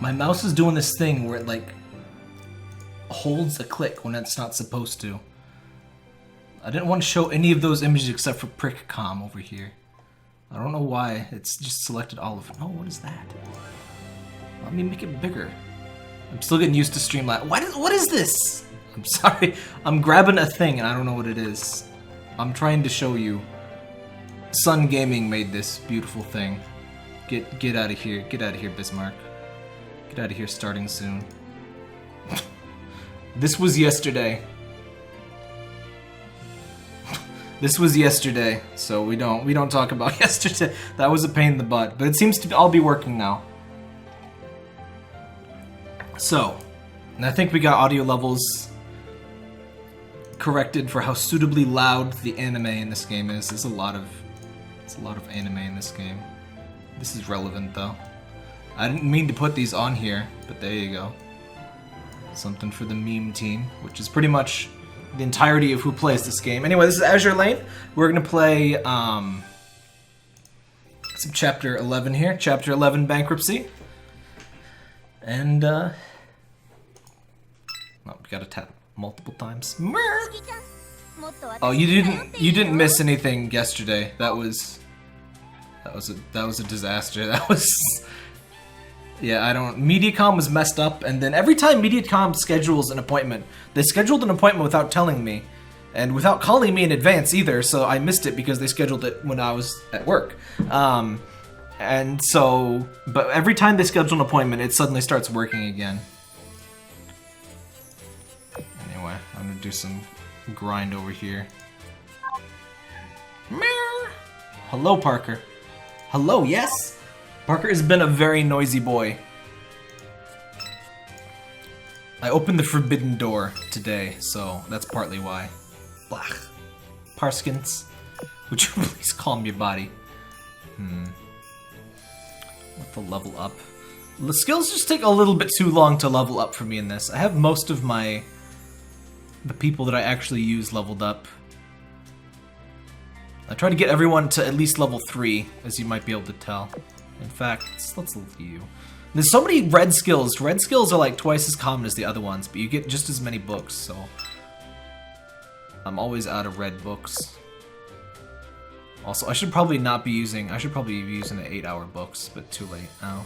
My mouse is doing this thing where it like holds a click when it's not supposed to. I didn't want to show any of those images except for PrickCom over here. I don't know why. It's just selected all of them. Oh, what is that? Let me make it bigger. I'm still getting used to Streamlabs. What is this? I'm sorry. I'm grabbing a thing and I don't know what it is. I'm trying to show you. Sun Gaming made this beautiful thing. Get out of here. Get out of here, Bismarck. Get out of here starting soon. This was yesterday. This was yesterday, so we don't talk about yesterday. That was a pain in the butt, but it seems to all be working now. So, and I think we got audio levels corrected for how suitably loud the anime in this game is. There's a lot of anime in this game. This is relevant though. I didn't mean to put these on here, but there you go. Something for the meme team, which is pretty much the entirety of who plays this game. Anyway, this is Azur Lane. We're gonna play some Chapter 11 here. Chapter 11 Bankruptcy. And oh, we gotta tap multiple times. Oh, you didn't miss anything yesterday. That was a disaster. That was. Yeah, Mediacom was messed up, and then every time Mediacom schedules an appointment, they scheduled an appointment without telling me, and without calling me in advance either, so I missed it because they scheduled it when I was at work. And so, but every time they schedule an appointment, it suddenly starts working again. Anyway, I'm gonna do some grind over here. Hello, Parker. Hello, yes? Parker has been a very noisy boy. I opened the forbidden door today, so that's partly why. Blach. Parskins, would you please calm your body? What the level up? The skills just take a little bit too long to level up for me in this. I have most of the people that I actually use leveled up. I try to get everyone to at least level 3, as you might be able to tell. In fact, let's look at you. There's so many red skills. Red skills are like twice as common as the other ones, but you get just as many books, so... I'm always out of red books. Also, I should probably be using the 8-hour books, but too late now.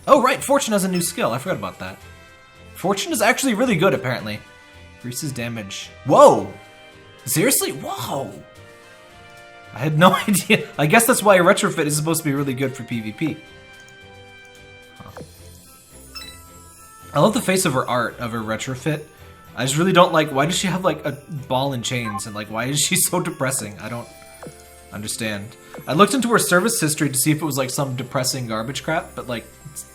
Oh right, Fortune has a new skill. I forgot about that. Fortune is actually really good, apparently. Increases damage. Whoa! Seriously? Whoa! I had no idea. I guess that's why a retrofit is supposed to be really good for PvP. Huh. I love the face of her art, of her retrofit. I just really don't like, why does she have like a ball and chains, and like why is she so depressing? I don't understand. I looked into her service history to see if it was like some depressing garbage crap, but like, it's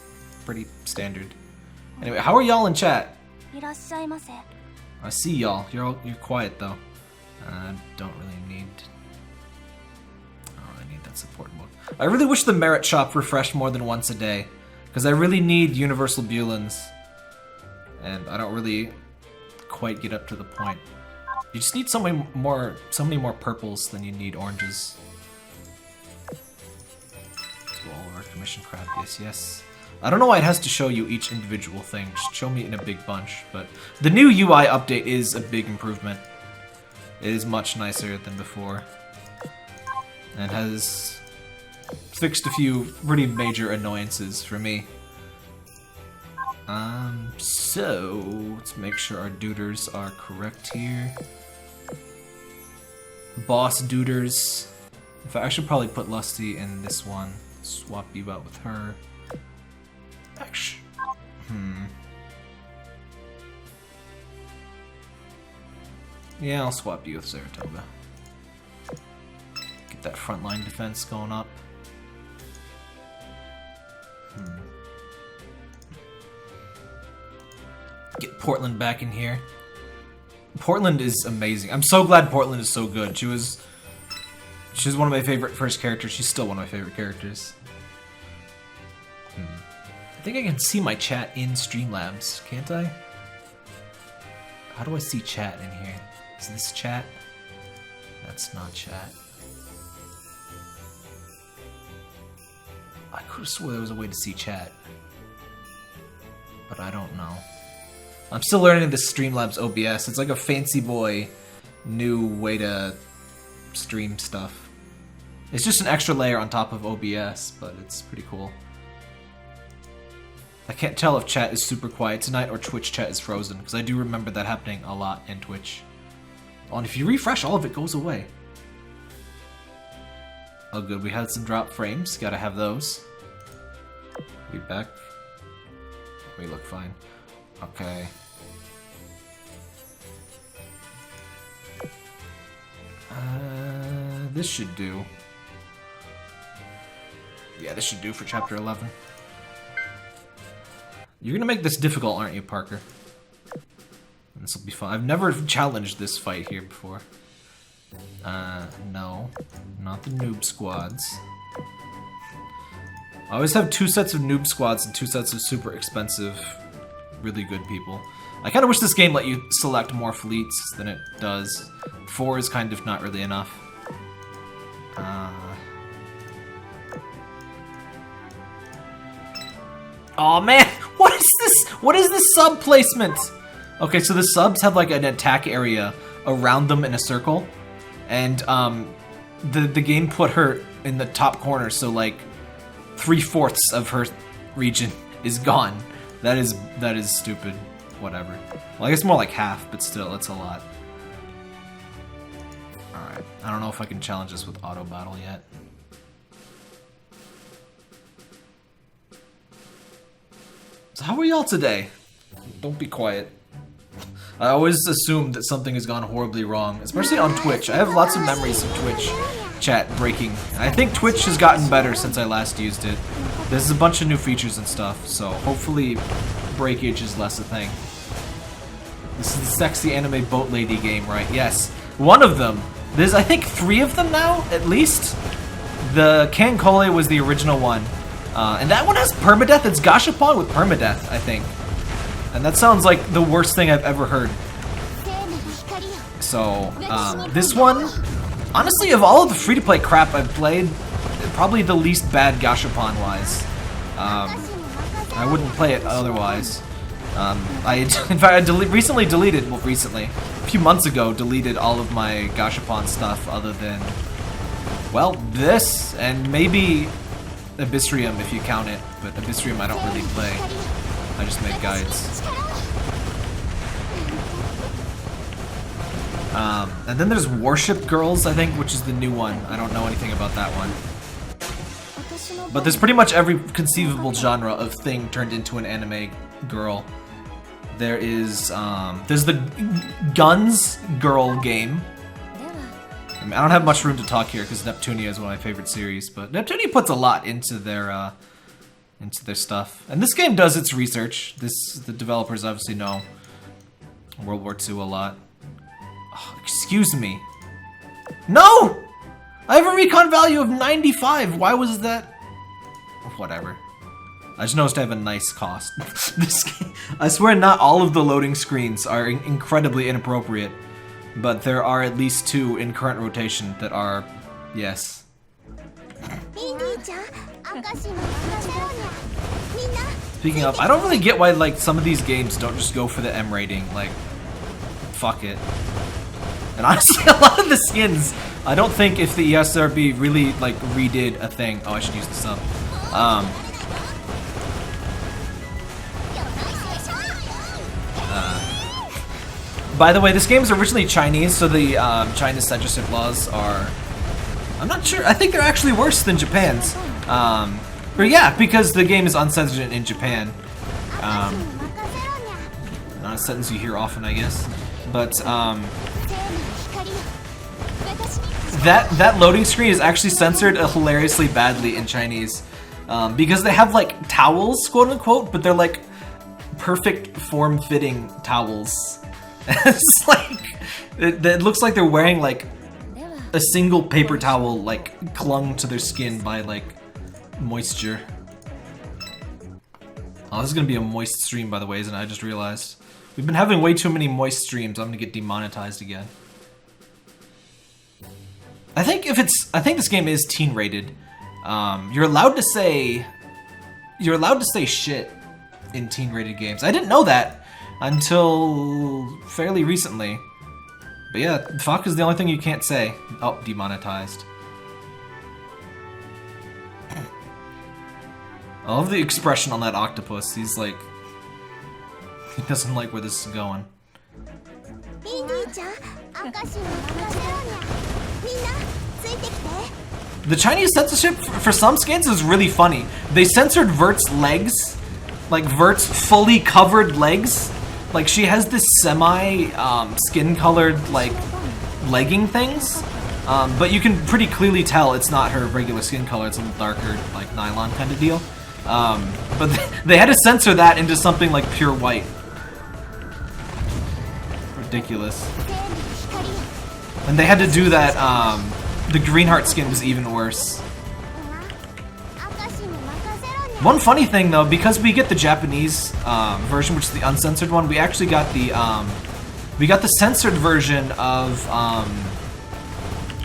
pretty standard. Anyway, how are y'all in chat? I see y'all. You're quiet though. I don't really need that support book. I really wish the merit shop refreshed more than once a day, because I really need universal Bulins, and I don't really quite get up to the point. You just need so many more purples than you need oranges. To all of our commission crab, yes. I don't know why it has to show you each individual thing. Just show me in a big bunch. But the new UI update is a big improvement. It is much nicer than before, and has fixed a few pretty major annoyances for me. So let's make sure our duders are correct here. Boss duders. In fact, I should probably put Lusty in this one. Swap you out with her. Actually, yeah, I'll swap you with Saratoga. Get that frontline defense going up. Get Portland back in here. Portland is amazing. I'm so glad Portland is so good. She's one of my favorite first characters. She's still one of my favorite characters. I think I can see my chat in Streamlabs, can't I? How do I see chat in here? Is this chat? That's not chat. I could have swore there was a way to see chat. but I don't know. I'm still learning the Streamlabs OBS. It's like a fancy boy new way to stream stuff. It's just an extra layer on top of OBS, but it's pretty cool. I can't tell if chat is super quiet tonight or Twitch chat is frozen, because I do remember that happening a lot in Twitch. Oh, and if you refresh, all of it goes away. Oh good, we had some drop frames, gotta have those. Be back. We look fine. Okay. This should do. Yeah, this should do for chapter 11. You're gonna make this difficult, aren't you, Parker? This will be fun. I've never challenged this fight here before. No. Not the noob squads. I always have 2 sets of noob squads and 2 sets of super expensive, really good people. I kind of wish this game let you select more fleets than it does. 4 is kind of not really enough. Oh man, what is this? What is this sub placement? Okay, so the subs have like an attack area around them in a circle, and the game put her in the top corner, so like 3/4 of her region is gone. That is stupid. Whatever. Well, I guess more like half, but still, it's a lot. Alright, I don't know if I can challenge this with auto battle yet. So how are y'all today? Don't be quiet. I always assume that something has gone horribly wrong, especially on Twitch. I have lots of memories of Twitch chat breaking. And I think Twitch has gotten better since I last used it. There's a bunch of new features and stuff, so hopefully breakage is less a thing. This is the sexy anime boat lady game, right? Yes. One of them. There's, I think, 3 of them now, at least. The Kankole was the original one. And that one has permadeath. It's Gashapon with permadeath, I think. And that sounds like the worst thing I've ever heard. So, this one, honestly, of all of the free-to-play crap I've played, probably the least bad Gashapon-wise. I wouldn't play it otherwise. In fact, I recently deleted, well, recently, a few months ago, deleted all of my Gashapon stuff other than, well, this, and maybe Abyssrium if you count it, but Abyssrium I don't really play. I just make guides. And then there's Worship Girls, I think, which is the new one. I don't know anything about that one. But there's pretty much every conceivable genre of thing turned into an anime girl. There is, there's the Guns Girl game. I mean, I don't have much room to talk here because Neptunia is one of my favorite series, but Neptunia puts a lot into their stuff. And this game does its research. The developers obviously know World War II a lot. Oh, excuse me. No! I have a recon value of 95. Why was that? Whatever. I just noticed I have a nice cost. This game, I swear not all of the loading screens are incredibly inappropriate, but there are at least 2 in current rotation that are, yes. Speaking of, I don't really get why like some of these games don't just go for the M rating, like, fuck it. And honestly, a lot of the skins, I don't think if the ESRB really like redid a thing. Oh, I should use the sub. By the way, this game is originally Chinese, so the China's censorship laws are, I'm not sure, I think they're actually worse than Japan's. Or yeah, because the game is uncensored in Japan. Not a sentence you hear often, I guess. But that loading screen is actually censored hilariously badly in Chinese. Because they have like towels, quote unquote, but they're like perfect form-fitting towels. It's like, it looks like they're wearing like a single paper towel like clung to their skin by like moisture. Oh, this is gonna be a moist stream, by the way, isn't it? I just realized. We've been having way too many moist streams. I'm gonna get demonetized again. I think this game is teen rated. You're allowed to say shit. in teen-rated games. I didn't know that until fairly recently. But yeah, fuck is the only thing you can't say. Oh, demonetized. I love the expression on that octopus. He's like... He doesn't like where this is going. The Chinese censorship for some skins is really funny. They censored Vert's legs. Like, Vert's fully covered legs. Like, she has this skin-colored, like, legging things. But you can pretty clearly tell it's not her regular skin color. It's a little darker, like, nylon kind of deal. But they had to censor that into something like pure white. Ridiculous. And they had to do that, the Greenheart skin was even worse. One funny thing though, because we get the Japanese version, which is the uncensored one, we actually got the censored version of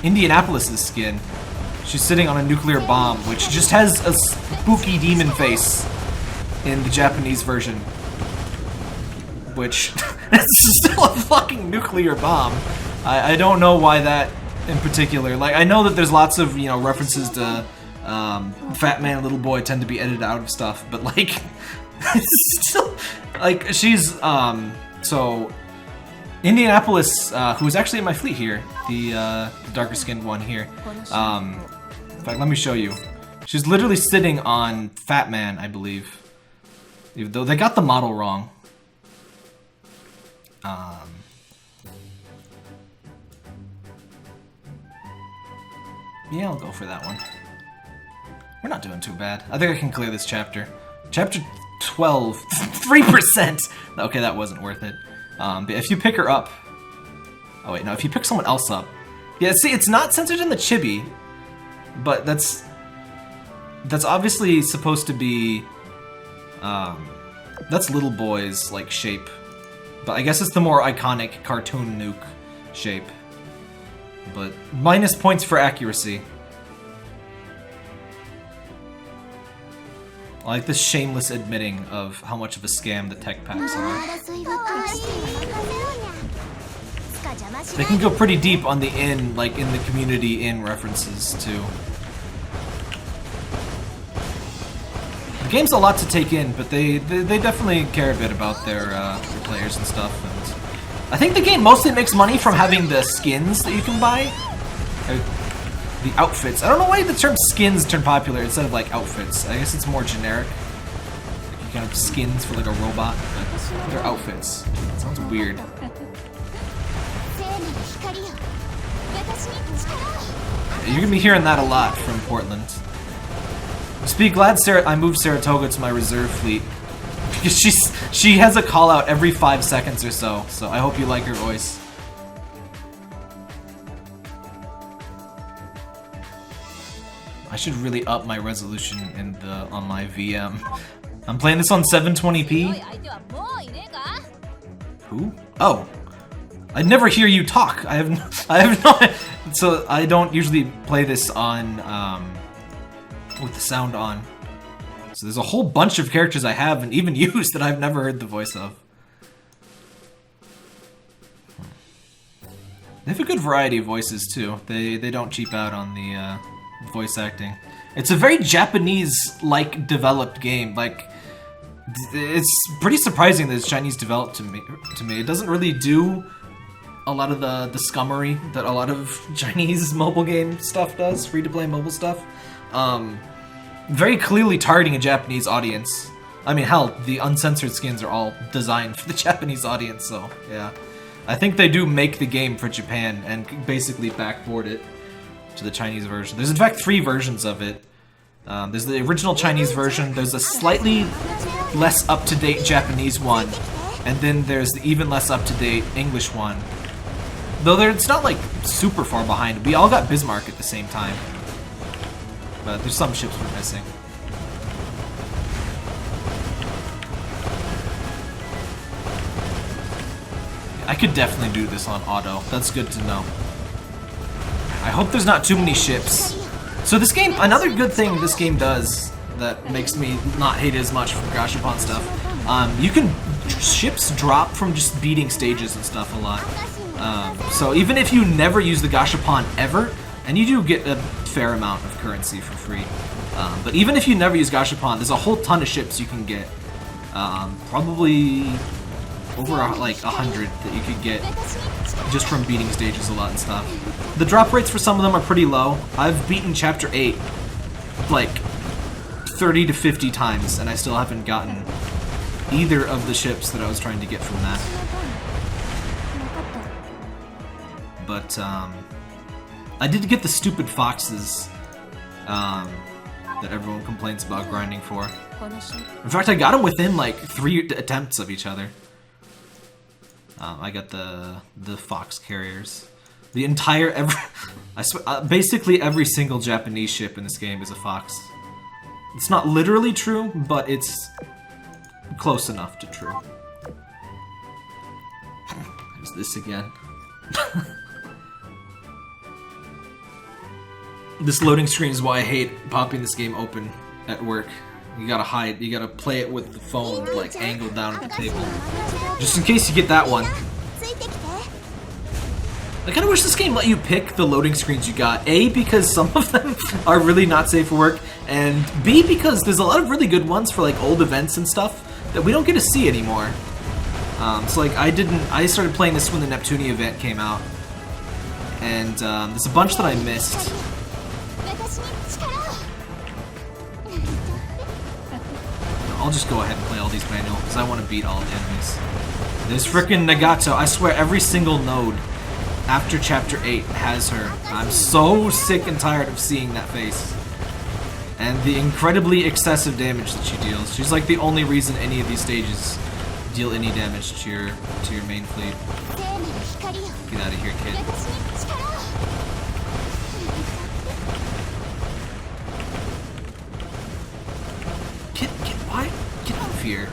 Indianapolis's skin. She's sitting on a nuclear bomb, which just has a spooky demon face in the Japanese version. Which, it's still a fucking nuclear bomb. I don't know why that in particular. Like, I know that there's lots of, you know, references to Fat Man and Little Boy tend to be edited out of stuff, but like, it's still, like, she's, so, Indianapolis, who was actually in my fleet here, the darker skinned one here, in fact, let me show you. She's literally sitting on Fat Man, I believe, even though they got the model wrong. Yeah, I'll go for that one. We're not doing too bad. I think I can clear this chapter. Chapter 12. 3%! Okay, that wasn't worth it. But if you pick her up... Oh wait, no, if you pick someone else up... Yeah, see, it's not censored in the chibi. But that's obviously supposed to be... that's Little Boy's, like, shape. But I guess it's the more iconic cartoon nuke shape. But minus points for accuracy. I like this shameless admitting of how much of a scam the tech packs are. They can go pretty deep on the in, like in the community in references too. The game's a lot to take in, but they definitely care a bit about their players and stuff. And I think the game mostly makes money from having the skins that you can buy. The outfits. I don't know why the term skins turned popular instead of like outfits. I guess it's more generic. Like you kind of skins for like a robot, but they're outfits. It sounds weird. You're gonna be hearing that a lot from Portland. Just be glad I moved Saratoga to my reserve fleet. Because she has a call out every 5 seconds or so I hope you like her voice. I should really up my resolution on my VM. I'm playing this on 720p. Who? Oh, I never hear you talk. I have no. So I don't usually play this on with the sound on. So there's a whole bunch of characters I haven't even used that I've never heard the voice of. They have a good variety of voices too. They don't cheap out on the voice acting. It's a very Japanese-like developed game. Like, it's pretty surprising that it's Chinese developed to me. It doesn't really do a lot of the scummery that a lot of Chinese mobile game stuff does, free-to-play mobile stuff. Very clearly targeting a Japanese audience. I mean, hell, the uncensored skins are all designed for the Japanese audience, so yeah. I think they do make the game for Japan and basically backboard it to the Chinese version. There's in fact 3 versions of it. There's the original Chinese version, there's a slightly less up-to-date Japanese one, and then there's the even less up-to-date English one. Though it's not like super far behind. We all got Bismarck at the same time. But there's some ships we're missing. I could definitely do this on auto. That's good to know. I hope there's not too many ships. So this game, another good thing this game does that makes me not hate it as much from Gashapon stuff. Ships drop from just beating stages and stuff a lot. So even if you never use the Gashapon ever, and you do get a fair amount of currency for free, but even if you never use Gashapon, there's a whole ton of ships you can get. Probably over like 100 that you could get just from beating stages a lot and stuff. The drop rates for some of them are pretty low. I've beaten Chapter 8 like 30 to 50 times, and I still haven't gotten either of the ships that I was trying to get from that. But I did get the stupid foxes that everyone complains about grinding for. In fact, I got them within like 3 attempts of each other. I got the fox carriers. The entire I swear, basically every single Japanese ship in this game is a fox. It's not literally true, but it's close enough to true. There's this again. This loading screen is why I hate popping this game open at work. You gotta hide, you gotta play it with the phone like angled down at the table. Just in case you get that one. I kinda wish this game let you pick the loading screens you got. A, because some of them are really not safe for work, and B, because there's a lot of really good ones for like old events and stuff that we don't get to see anymore. So like I started playing this when the Neptunia event came out, and there's a bunch that I missed. I'll just go ahead and play all these manual, because I want to beat all the enemies. There's frickin' Nagato. I swear every single node after Chapter 8 has her. I'm so sick and tired of seeing that face. And the incredibly excessive damage that she deals. She's like the only reason any of these stages deal any damage to your main fleet. Get out of here, kid. Get out of here.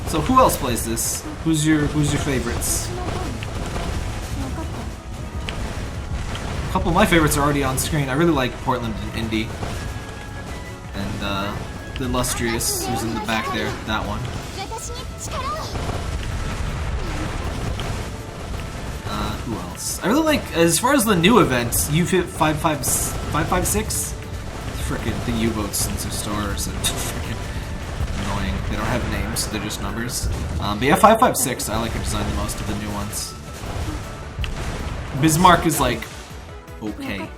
So who else plays this? Who's your favorites? A couple of my favorites are already on screen. I really like Portland and Indy. And the Illustrious, who's in the back there, that one. Who else? I really like, as far as the new events, you've hit 556? Frickin' the U-boats and some stars and frickin' annoying. They don't have names, they're just numbers. But yeah, 556, I like her design the most of the new ones. Bismarck is like, okay.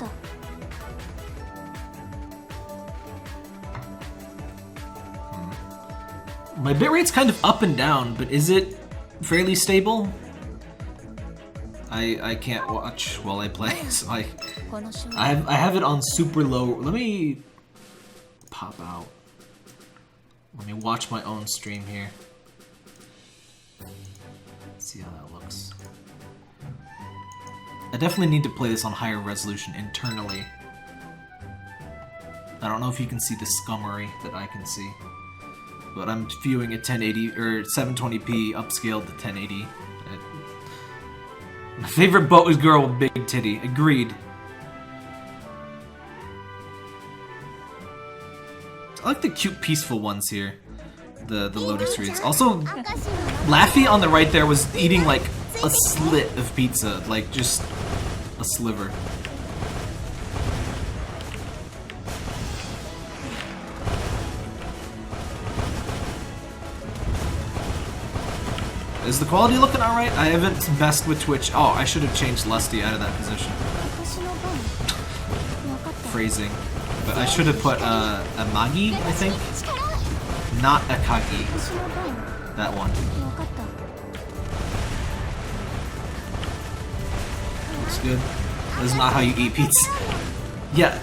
My bitrate's kind of up and down, but is it fairly stable? I can't watch while I play, so I have it on super low. Let me pop out. Let me watch my own stream here. Let's see how that looks. I definitely need to play this on higher resolution internally. I don't know if you can see the scummery that I can see, but I'm viewing at 1080 or 720p upscaled to 1080. My favorite boat is girl with big titty. Agreed. I like the cute, peaceful ones here. The loading screens. Also, Laffy on the right there was eating like a slit of pizza, like just a sliver. Is the quality looking alright? I haven't messed with Twitch. Oh, I should have changed Lusty out of that position. Phrasing. But I should have put a Magi, I think? Not a Kagi. That one. Looks good. This is not how you eat pizza. Yeah.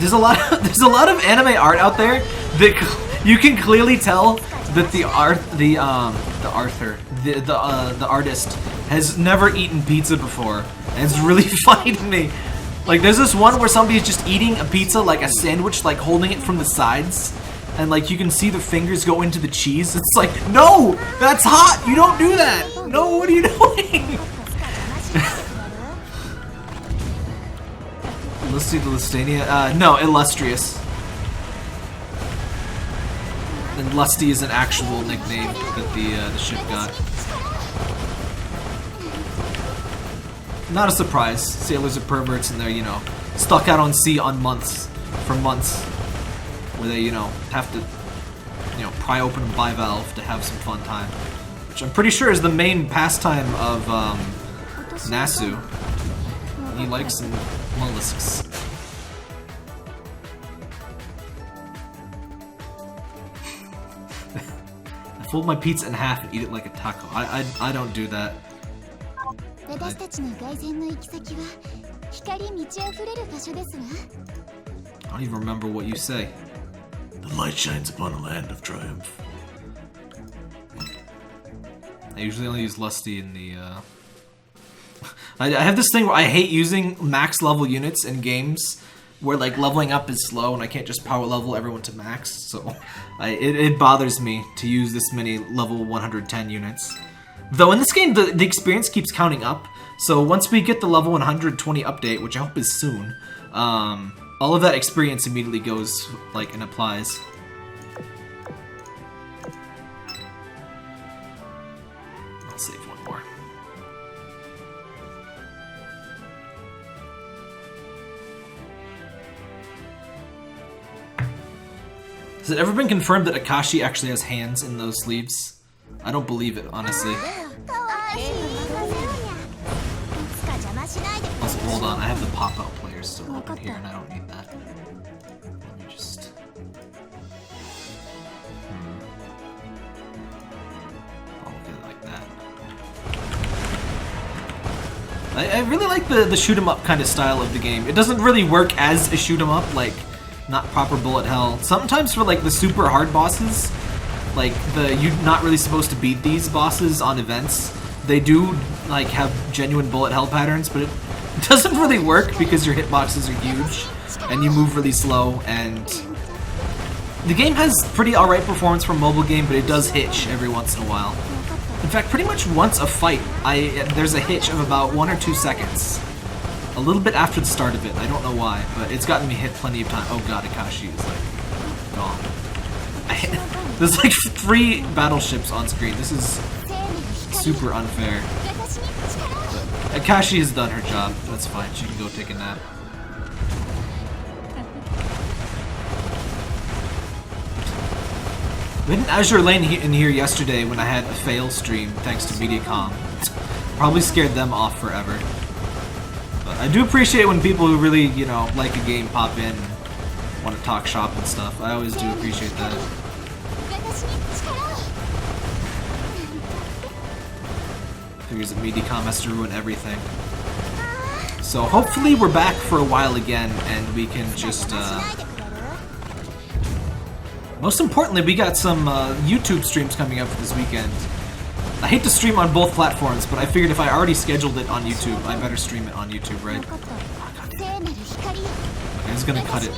There's a lot of anime art out there that you can clearly tell that the artist has never eaten pizza before, and it's really funny to me. Like, there's this one where somebody's just eating a pizza like a sandwich, like holding it from the sides, and like you can see the fingers go into the cheese. It's like, no, that's hot. You don't do that. No, what are you doing? Lusty the Lustania? No, Illustrious. And Lusty is an actual nickname that the ship got. Not a surprise. Sailors are perverts and they're, you know, stuck out on sea on for months. Where they, you know, have to, you know, pry open a bivalve to have some fun time. Which I'm pretty sure is the main pastime of, Nasu. He likes some mollusks. I fold my pizza in half and eat it like a taco. I don't do that. I don't even remember what you say. The light shines upon a land of triumph. I usually only use Lusty in the, I have this thing where I hate using max level units in games where, like, leveling up is slow and I can't just power level everyone to max, so it bothers me to use this many level 110 units. Though in this game, the experience keeps counting up, so once we get the level 120 update, which I hope is soon, all of that experience immediately goes, like, and applies. I'll save one more. Has it ever been confirmed that Akashi actually has hands in those sleeves? I don't believe it, honestly. Also, hold on, I have the pop-out players still open here, and I don't need that. Let me just... I'll get it like that. I really like the shoot-'em-up kind of style of the game. It doesn't really work as a shoot-'em-up, like, not proper bullet hell. Sometimes for, like, the super hard bosses, like, you're not really supposed to beat these bosses on events. They do, like, have genuine bullet hell patterns, but it doesn't really work because your hitboxes are huge, and you move really slow, and... The game has pretty alright performance for a mobile game, but it does hitch every once in a while. In fact, pretty much once a fight, there's a hitch of about 1 or 2 seconds. A little bit after the start of it, I don't know why, but it's gotten me hit plenty of time. Oh god, Akashi is, like, gone. There's, like, 3 battleships on screen. This is super unfair. But Akashi has done her job. That's fine. She can go take a nap. We had an Azur lane in here yesterday when I had a fail stream thanks to Mediacom. Probably scared them off forever. But I do appreciate when people who really, you know, like a game pop in and want to talk shop and stuff. I always do appreciate that. Figures that Mediacom has to ruin everything. So hopefully we're back for a while again and we can just, most importantly, we got some YouTube streams coming up for this weekend. I hate to stream on both platforms, but I figured if I already scheduled it on YouTube, I better stream it on YouTube, right? Oh, God damn it. Okay, I was gonna cut it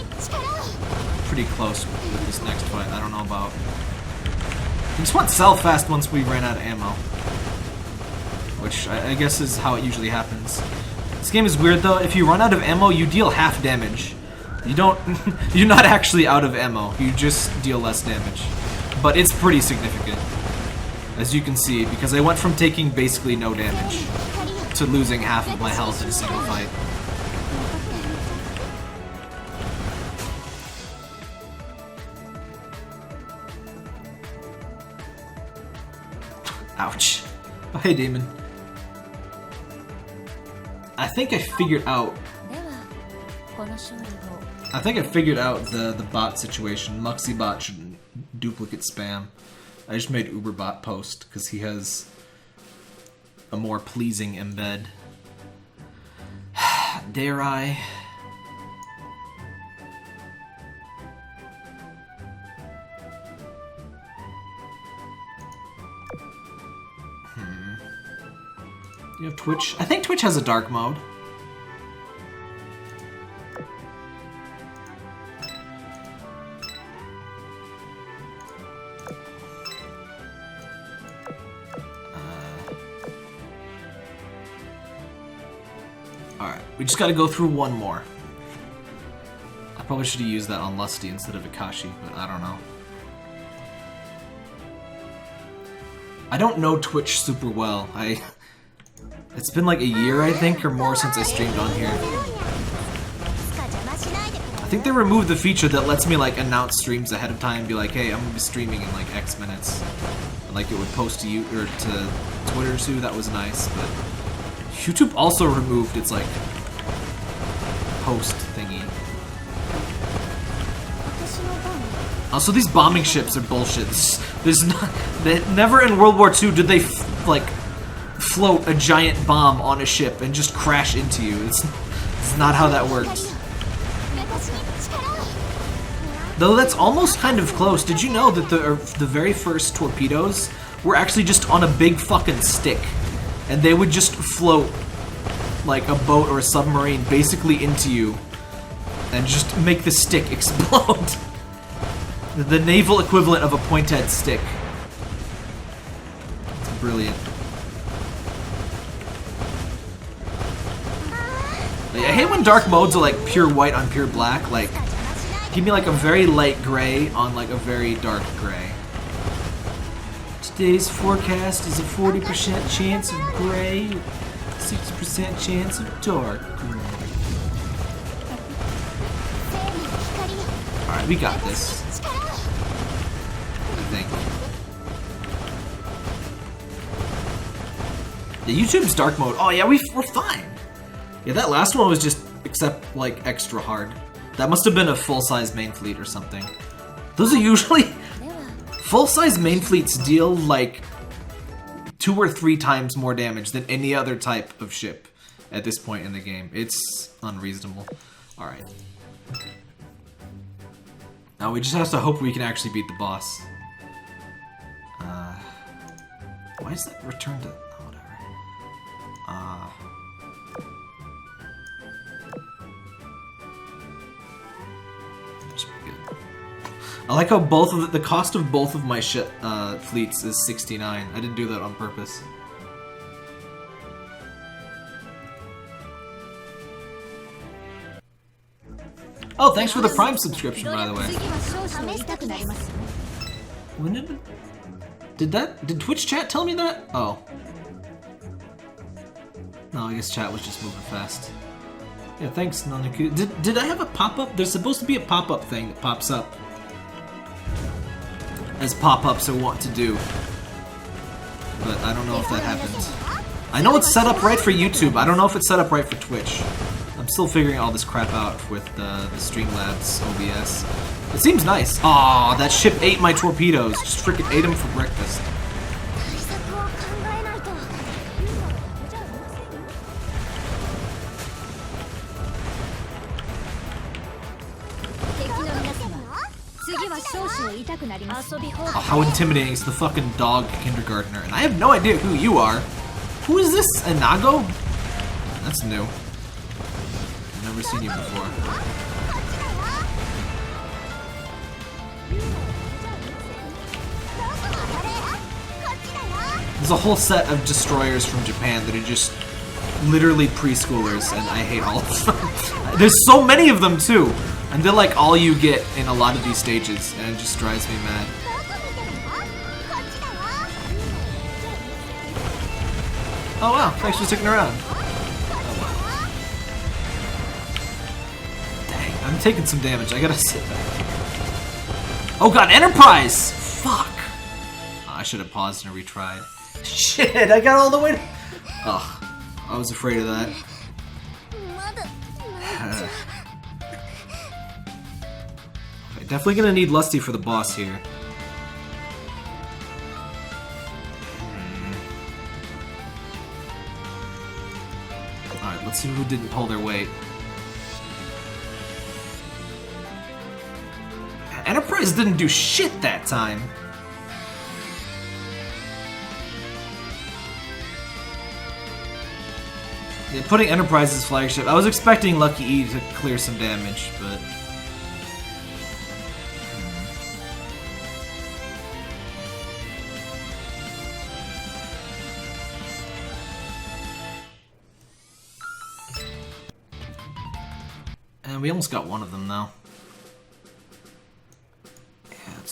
pretty close with this next fight. I don't know about... I just want to sell fast once we ran out of ammo. Which I guess is how it usually happens. This game is weird though. If you run out of ammo, you deal half damage. You don't... You're not actually out of ammo. You just deal less damage. But it's pretty significant. As you can see, because I went from taking basically no damage to losing half of my health in a single fight. Ouch. Oh, hey, Damon. I think I figured out the bot situation. Muxybot shouldn't duplicate spam. I just made Uberbot post because he has a more pleasing embed. Dare I? You have Twitch? I think Twitch has a dark mode. Alright, we just gotta go through one more. Probably should have used that on Lusty instead of Akashi, but I don't know. I don't know Twitch super well. It's been like a year, I think, or more since I streamed on here. I think they removed the feature that lets me like announce streams ahead of time and be like, hey, I'm gonna be streaming in like X minutes. And, like it would post to you or to Twitter too. That was nice, but YouTube also removed its like post thingy. Also, these bombing ships are bullshit. There's not. Never in World War II did they like float a giant bomb on a ship and just crash into you. It's not how that works. Though that's almost kind of close. Did you know that the very first torpedoes were actually just on a big fucking stick, and they would just float like a boat or a submarine basically into you, and just make the stick explode. The naval equivalent of a pointed stick. It's brilliant. I hate when dark modes are like pure white on pure black. Like, give me like a very light gray on like a very dark gray. Today's forecast is a 40% chance of gray, 60% chance of dark gray. Alright, we got this. I think. The YouTube's dark mode. Oh yeah, we're fine. Yeah, that last one was just, except like extra hard. That must have been a full-size main fleet or something. Those are usually full-size main fleets deal like 2 or 3 times more damage than any other type of ship at this point in the game. It's unreasonable. All right. Now we just have to hope we can actually beat the boss. Why is that returned to... Oh, whatever. That's pretty good. I like how both of the cost of both of my ship fleets is 69. I didn't do that on purpose. Oh, thanks for the Prime subscription, by the way. When did it... Did Twitch chat tell me that? Oh. No, I guess chat was just moving fast. Yeah, thanks, Nanaku. Did I have a pop-up? There's supposed to be a pop-up thing that pops up. As pop-ups are wont to do. But I don't know if that happened. I know it's set up right for YouTube. I don't know if it's set up right for Twitch. I'm still figuring all this crap out with the Streamlabs OBS. It seems nice. Aw, that ship ate my torpedoes. Just freaking ate them for breakfast. Oh, how intimidating is the fucking dog kindergartner. And I have no idea who you are. Who is this? Inago? That's new. I've never seen you before. There's a whole set of destroyers from Japan that are just literally preschoolers, and I hate all of them. There's so many of them too, and they're like all you get in a lot of these stages, and it just drives me mad. Oh wow, thanks for sticking around. Oh wow. Dang, I'm taking some damage. I gotta sit back. Oh god, Enterprise! Fuck! Oh, I should have paused and retried. Shit, I got all the way to... Ugh, I was afraid of that. Okay, definitely gonna need Lusty for the boss here. Alright, let's see who didn't pull their weight. Enterprise didn't do shit that time. Yeah, putting Enterprise's flagship. I was expecting Lucky E to clear some damage, but... And we almost got one of them now.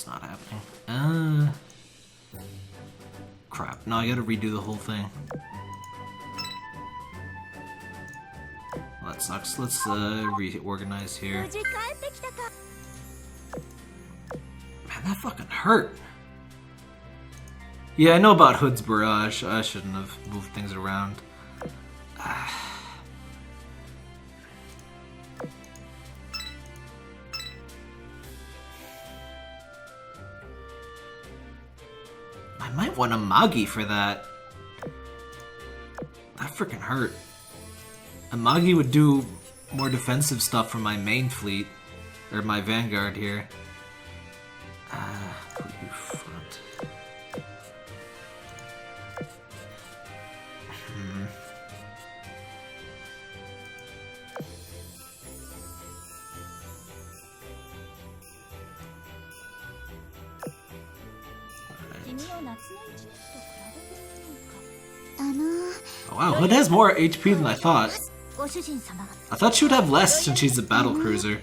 it's not happening. Crap. No, I gotta redo the whole thing. Well, that sucks. Let's reorganize here. Man, that fucking hurt. Yeah, I know about Hood's Barrage. I shouldn't have moved things around. I might want a Magi for that. That freaking hurt. A Magi would do more defensive stuff for my main fleet. Or my Vanguard here. Put you front. Oh, wow, Hood has more HP than I thought. I thought she would have less since she's a battle cruiser.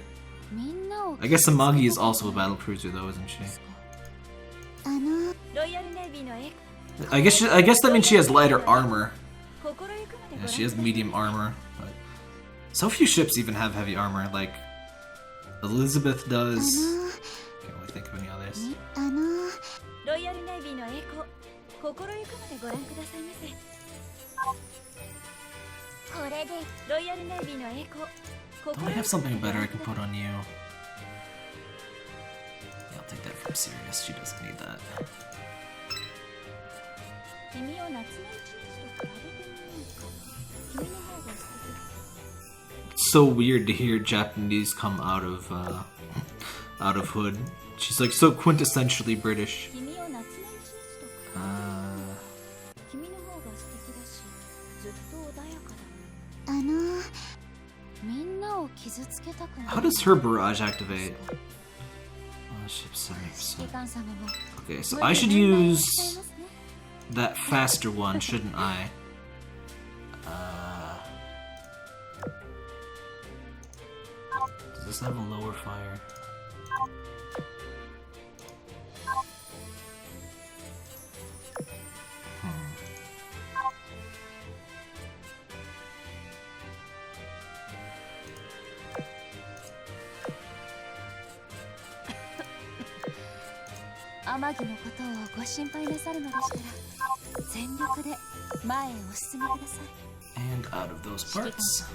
I guess Amagi is also a battle cruiser though, isn't she? I guess that means she has lighter armor. Yeah, she has medium armor. But so few ships even have heavy armor, like Elizabeth does. Can't really think of any others. Do I have something better I can put on you? Yeah, I'll take that from Sirius. She doesn't need that. It's so weird to hear Japanese come out of Hood. She's like so quintessentially British. How does her barrage activate? Oh, ship 70%. Okay, so I should use that faster one, shouldn't I? Does this have a lower fire? And out of those parts.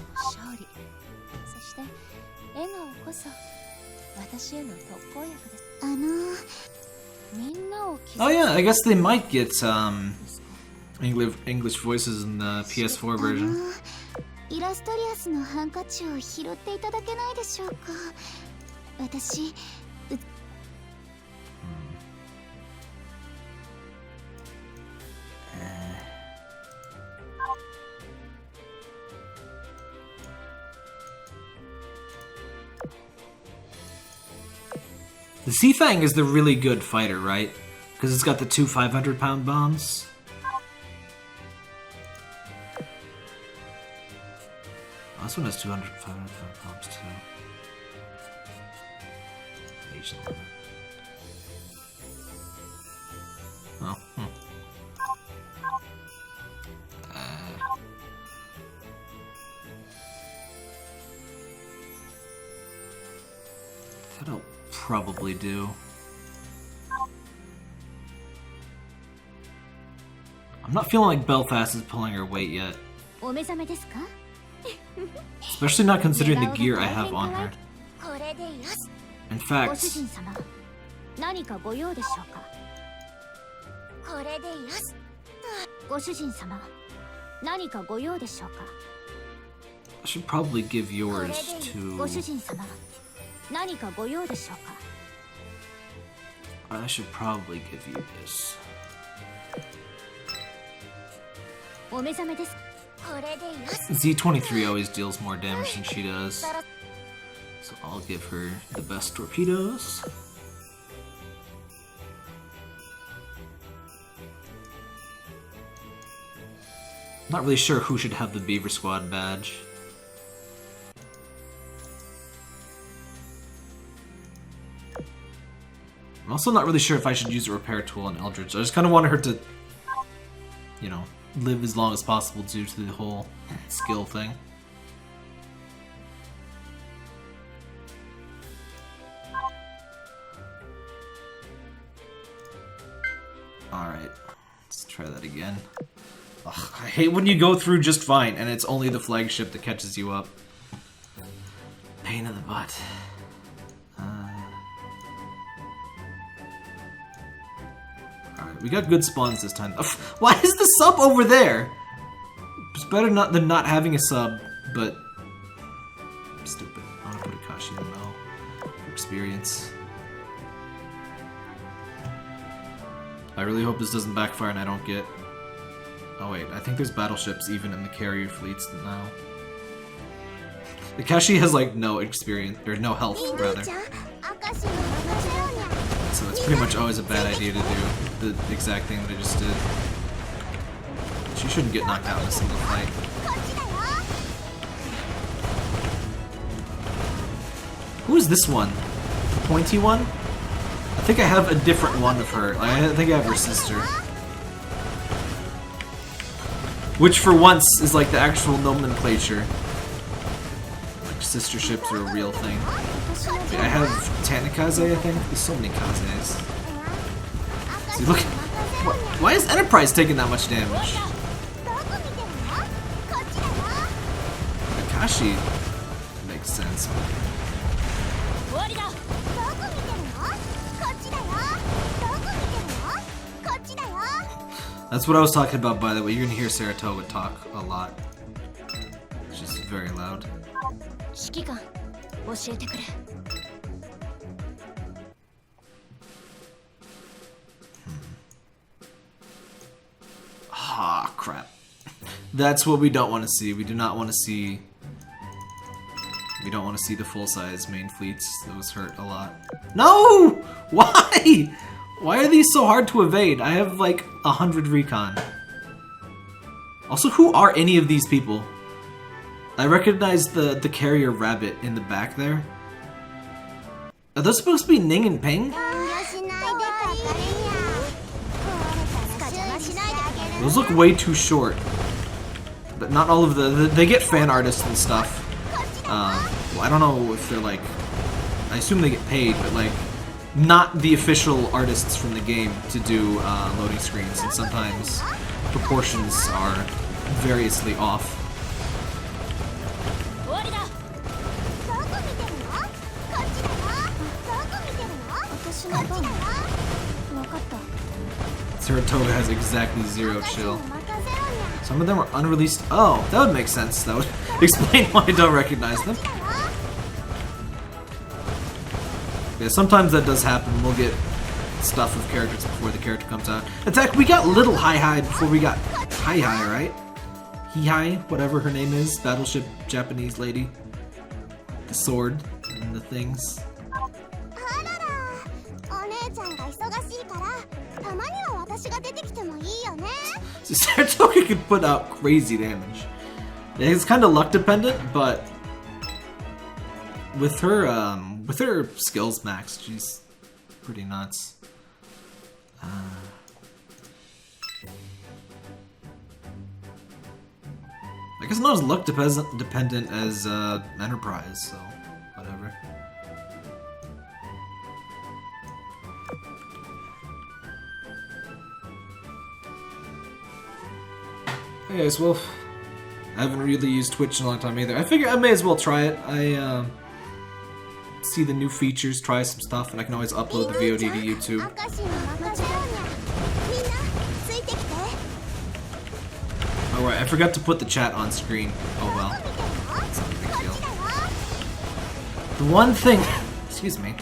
Oh yeah, I guess they might get English voices in the PS4 version. The Sea Fang is the really good fighter, right? Because it's got the two 500-pound bombs. Oh, this one has 200, 500-pound bombs too. Asian limit. Oh, that'll probably do. I'm not feeling like Belfast is pulling her weight yet. Especially not considering the gear I have on her. In fact, I should probably give yours to... I should probably give you this. Z23 always deals more damage than she does. So I'll give her the best torpedoes. Not really sure who should have the Beaver Squad badge. I'm also not really sure if I should use a repair tool on Eldritch. I just kind of wanted her to, you know, live as long as possible due to the whole skill thing. Alright, let's try that again. Ugh, I hate when you go through just fine and it's only the flagship that catches you up. Pain in the butt. Alright, we got good spawns this time. Ugh, why is the sub over there? It's better than not having a sub, but... stupid. I'm gonna put Akashi in the middle for experience. I really hope this doesn't backfire and I don't get... oh wait, I think there's battleships even in the carrier fleets now. Akashi has like no experience, or no health rather. So it's pretty much always a bad idea to do the exact thing that I just did. She shouldn't get knocked out in a single fight. Who is this one? The pointy one? I think I have a different one of her. I think I have her sister. Which for once is like the actual nomenclature. Like sister ships are a real thing. I have Tanikaze, I think. There's so many Kazes. See, look. Why is Enterprise taking that much damage? Akashi makes sense. That's what I was talking about, by the way. You're gonna hear Saratoga talk a lot. She's very loud. Ah, crap. That's what we don't want to see. We do not want to see... we don't want to see the full-size main fleets. Those hurt a lot. No! Why? Why are these so hard to evade? I have like 100 recon. Also, who are any of these people? I recognize the carrier rabbit in the back there. Are those supposed to be Ning and Ping? Those look way too short. But not all of they get fan artists and stuff. Well, I don't know if they're like... I assume they get paid, but like... not the official artists from the game to do loading screens, and sometimes proportions are variously off. Saratoga has exactly 0 chill. Some of them are unreleased. Oh, that would make sense. That would explain why I don't recognize them. Yeah, sometimes that does happen. We'll get stuff of characters before the character comes out. In fact, we got Little Hi-Hi before we got Hi-Hi, right? Hi-Hi, whatever her name is. Battleship Japanese lady. The sword and the things. So Saratoga can put out crazy damage. Yeah, it's kind of luck dependent, but with her skills maxed, she's pretty nuts. I guess not as luck dependent as Enterprise, so whatever. Anyways, well, I haven't really used Twitch in a long time either. I figure I may as well try it. I see the new features, try some stuff, and I can always upload the VOD to YouTube. Alright, I forgot to put the chat on screen. Oh well. It's not a big deal. The one thing... excuse me.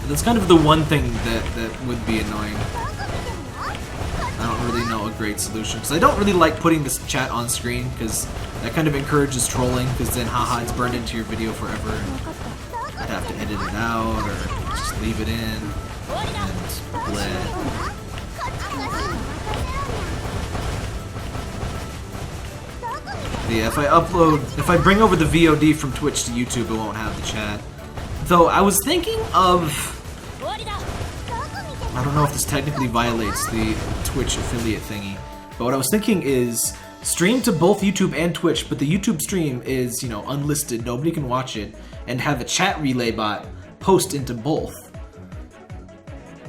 That's kind of the one thing that would be annoying. I don't really know a great solution, because I don't really like putting this chat on screen, because that kind of encourages trolling, because then haha, it's burned into your video forever. I'd have to edit it out, or just leave it in, and bleh. But yeah, if I bring over the VOD from Twitch to YouTube, it won't have the chat. Though I was thinking of... I don't know if this technically violates the Twitch affiliate thingy, but what I was thinking is stream to both YouTube and Twitch, but the YouTube stream is, you know, unlisted, nobody can watch it, and have a chat relay bot post into both.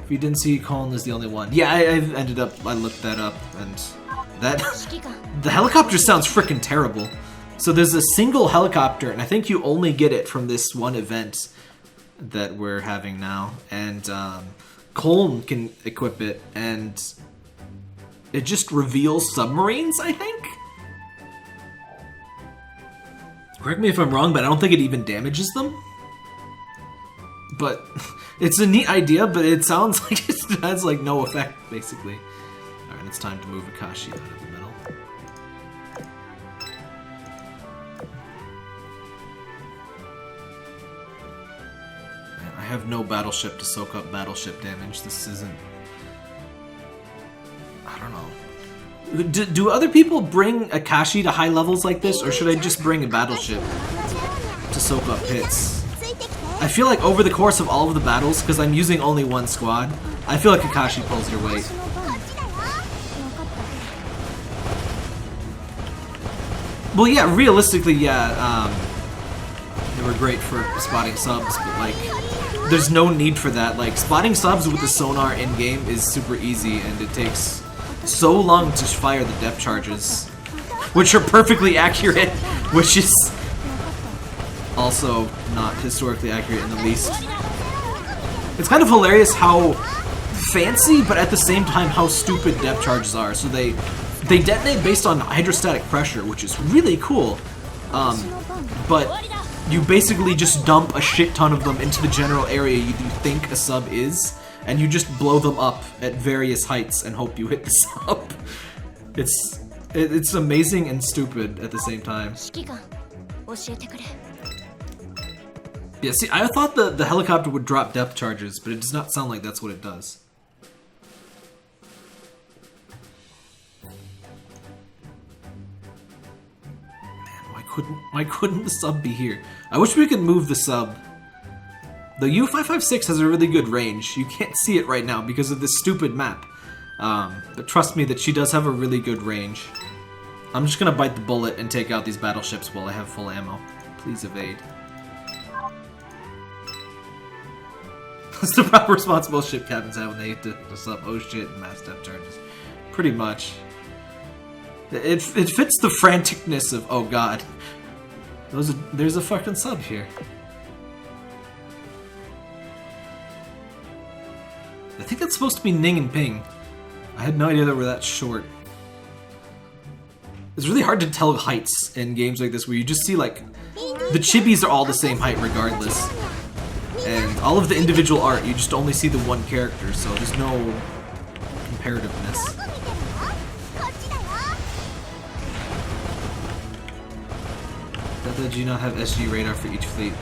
If you didn't see, Colin is the only one. Yeah, I looked that up, and that... the helicopter sounds freaking terrible. So there's a single helicopter, and I think you only get it from this one event that we're having now, and Colm can equip it, and it just reveals submarines, I think? Correct me if I'm wrong, but I don't think it even damages them. But it's a neat idea, but it sounds like it has like no effect, basically. Alright, it's time to move Akashi out of the middle. Man, I have no battleship to soak up battleship damage. This isn't... I don't know. Do other people bring Akashi to high levels like this, or should I just bring a battleship to soak up hits? I feel like over the course of all of the battles, because I'm using only one squad, I feel like Akashi pulls your weight. Well, yeah, realistically, yeah, they were great for spotting subs, but like, there's no need for that. Like, spotting subs with the sonar in-game is super easy, and it takes so long to fire the depth charges, which are perfectly accurate, which is also not historically accurate in the least. It's kind of hilarious how fancy, but at the same time how stupid depth charges are. So they detonate based on hydrostatic pressure, which is really cool, but you basically just dump a shit ton of them into the general area you think a sub is, and you just blow them up at various heights and hope you hit the sub. It's amazing and stupid at the same time. Yeah, see, I thought the helicopter would drop depth charges, but it does not sound like that's what it does. Man, why couldn't the sub be here? I wish we could move the sub. The U-556 has a really good range. You can't see it right now because of this stupid map. But trust me that she does have a really good range. I'm just gonna bite the bullet and take out these battleships while I have full ammo. Please evade. That's the proper response most ship captains have when they hit the sub. Oh shit, and mass depth charges. Pretty much. It fits the franticness of, oh god. There's a fucking sub here. I think that's supposed to be Ning and Ping. I had no idea they were that short. It's really hard to tell heights in games like this where you just see like the chibis are all the same height regardless. And all of the individual art, you just only see the one character, so there's no comparativeness. Did you not have SG radar for each fleet?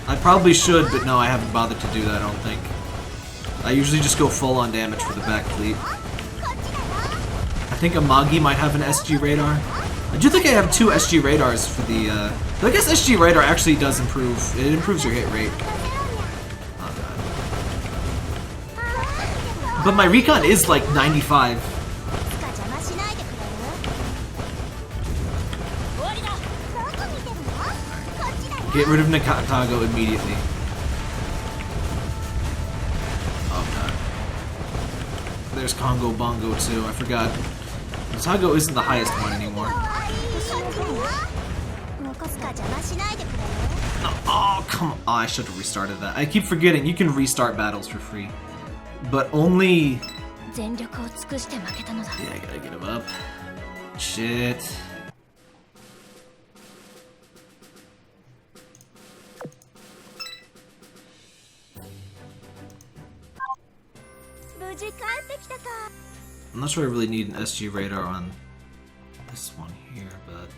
I probably should, but no, I haven't bothered to do that, I don't think. I usually just go full on damage for the back fleet. I think Amagi might have an SG radar. I do think I have 2 SG radars for the, I guess SG radar actually does improve. It improves your hit rate. Oh god. But my recon is like 95. Get rid of Nakatago immediately. Oh god. There's Congo Bongo too, I forgot. Nakatago isn't the highest one anymore. Oh, come on. Oh, I should have restarted that. I keep forgetting you can restart battles for free. But only... Yeah, I gotta get him up. Shit. I'm not sure I really need an SG radar on this one here, but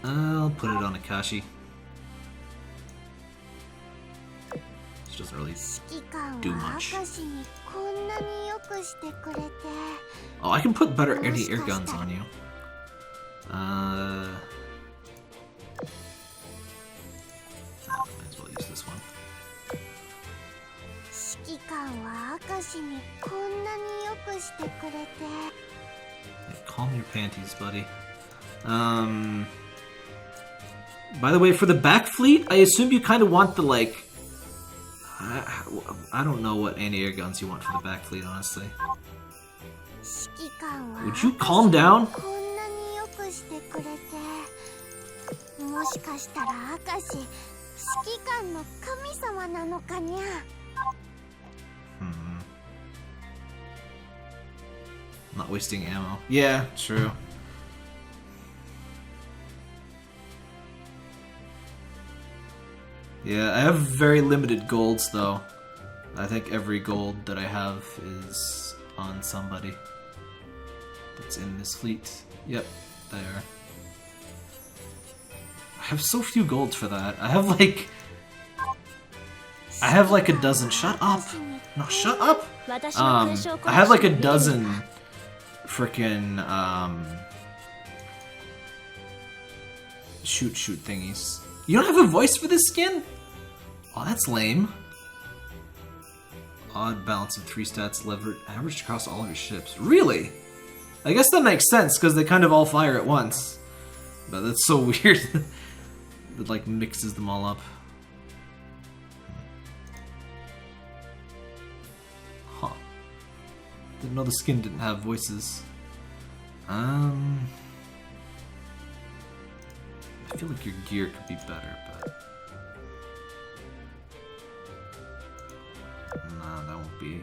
I'll put it on Akashi. This doesn't really do much. Oh, I can put better anti-air guns on you. Might as well use this one. 指揮官は明石にこんなによくしてくれて。 Yeah, calm your panties, buddy. By the way, for the back fleet, I assume you kind of want the, like... I don't know what anti-air guns you want for the back fleet, honestly. Would you calm down? こんなによくしてくれて。もしかしたら明石、指揮官の神様なのかにゃ。Not wasting ammo. Yeah, true. Yeah, I have very limited golds though. I think every gold that I have is on somebody that's in this fleet. Yep, there. I have so few golds for that. I have like a dozen. Shut up! No, shut up! I have like a dozen frickin' shoot thingies. You don't have a voice for this skin? Oh, that's lame. Odd balance of 3 stats levered averaged across all of your ships. Really? I guess that makes sense because they kind of all fire at once. But that's so weird. That like mixes them all up. Huh. Didn't know the skin didn't have voices. I feel like your gear could be better, but... Nah, that won't be...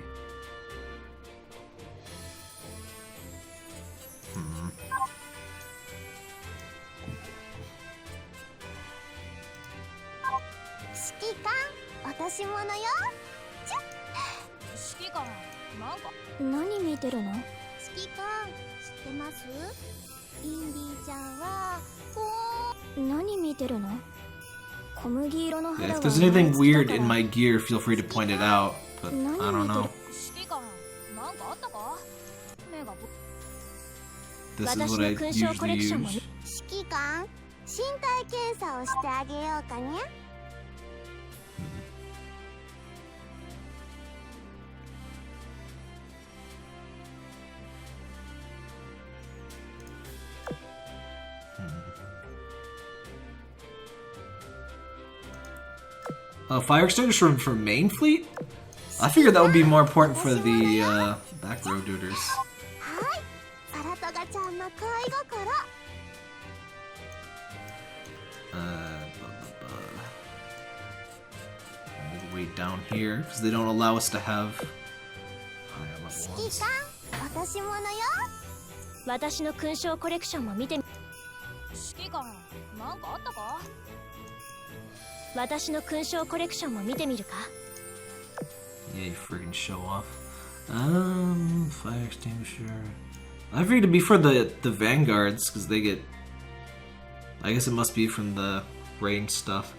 指揮官、落とし物よ。ちょっ。指揮官、なんか。何見てるの？指揮官、知ってます？インディちゃんはこう。何見てるの？小麦色の肌が。 Yeah, if there's anything weird in my gear, feel free to point it out, but I don't know. This is what I usually use. 指揮官、身体検査をしてあげようかにゃ。Fire extinguisher for main fleet? I figured that would be more important for the back row duders. All the way down here because they don't allow us to have higher level ones. 私の勲章コレクションも見てみ。指揮官、なんかあったか？私の勲章コレクションも見てみるか？ Yeah, you friggin' show off. Fire extinguisher. I figured it'd be for the vanguards because they get. I guess it must be from the range stuff.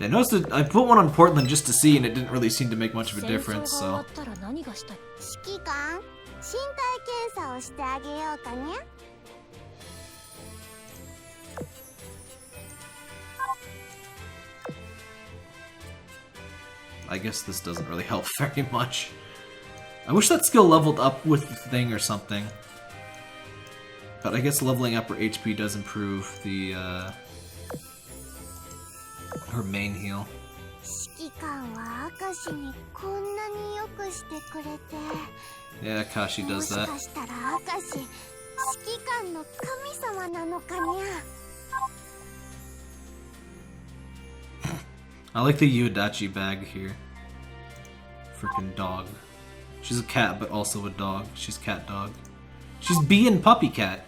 Yeah, I noticed that I put one on Portland just to see, and it didn't really seem to make much of a difference. So. 指揮官、身体検査をしてあげようかにゃ。 I guess this doesn't really help very much. I wish that skill leveled up with the thing or something. But I guess leveling up her HP does improve the, her main heal. Yeah, Kashi does that. I like the Yuadachi bag here. Freaking dog. She's a cat, but also a dog. She's cat dog. She's bee and puppy cat.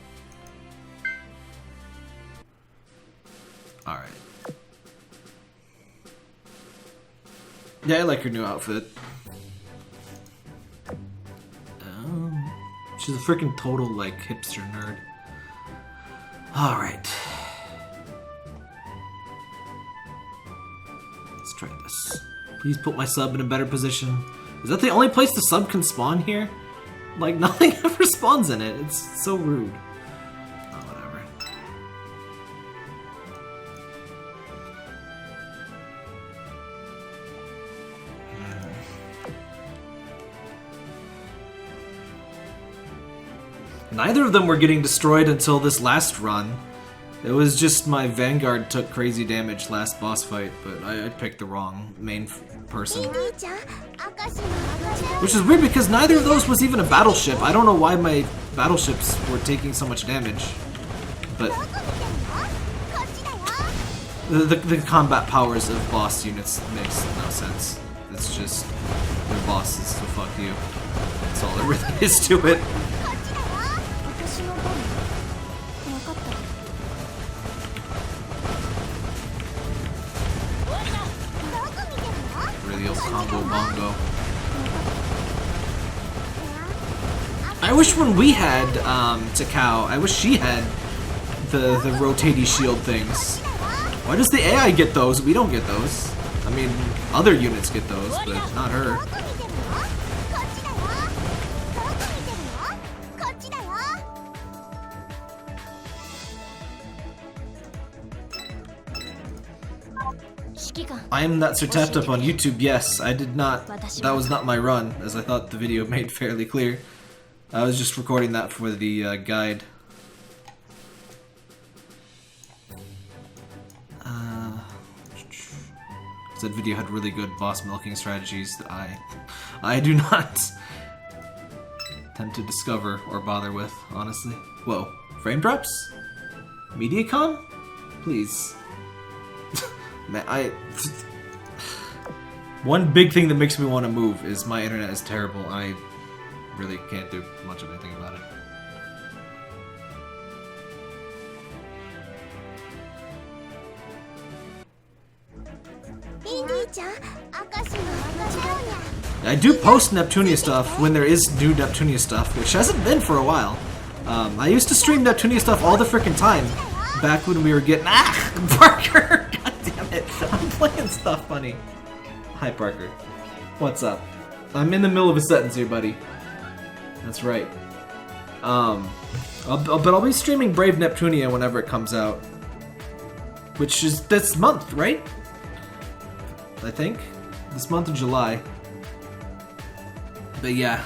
Alright. Yeah, I like her new outfit. She's a freaking total, like, hipster nerd. Alright. Let's try this. Please put my sub in a better position. Is that the only place the sub can spawn here? Like, nothing ever spawns in it. It's so rude. Oh, whatever. Neither of them were getting destroyed until this last run. It was just my Vanguard took crazy damage last boss fight, but I picked the wrong main person. Which is weird because neither of those was even a battleship. I don't know why my battleships were taking so much damage. But the combat powers of boss units makes no sense. It's just they're bosses, so fuck you. That's all there really is to it. Combo bongo. I wish when we had Takao, I wish she had the rotatey shield things. Why does the AI get those? We don't get those. I mean, other units get those, but not her. I am that Sir Tapped Up on YouTube. Yes, I did not. That was not my run, as I thought the video made fairly clear. I was just recording that for the guide. That video had really good boss milking strategies that I do not tend to discover or bother with, honestly. Whoa, frame drops? Mediacom? Please. Man, one big thing that makes me want to move is my internet is terrible. I really can't do much of anything about it. I do post Neptunia stuff when there is new Neptunia stuff, which hasn't been for a while. I used to stream Neptunia stuff all the frickin' time, back when we were getting— Parker! God damn it, I'm playing stuff funny. Hi Parker. What's up? I'm in the middle of a sentence here, buddy. That's right. But I'll be streaming Brave Neptunia whenever it comes out. Which is this month, right? I think. This month of July. But yeah,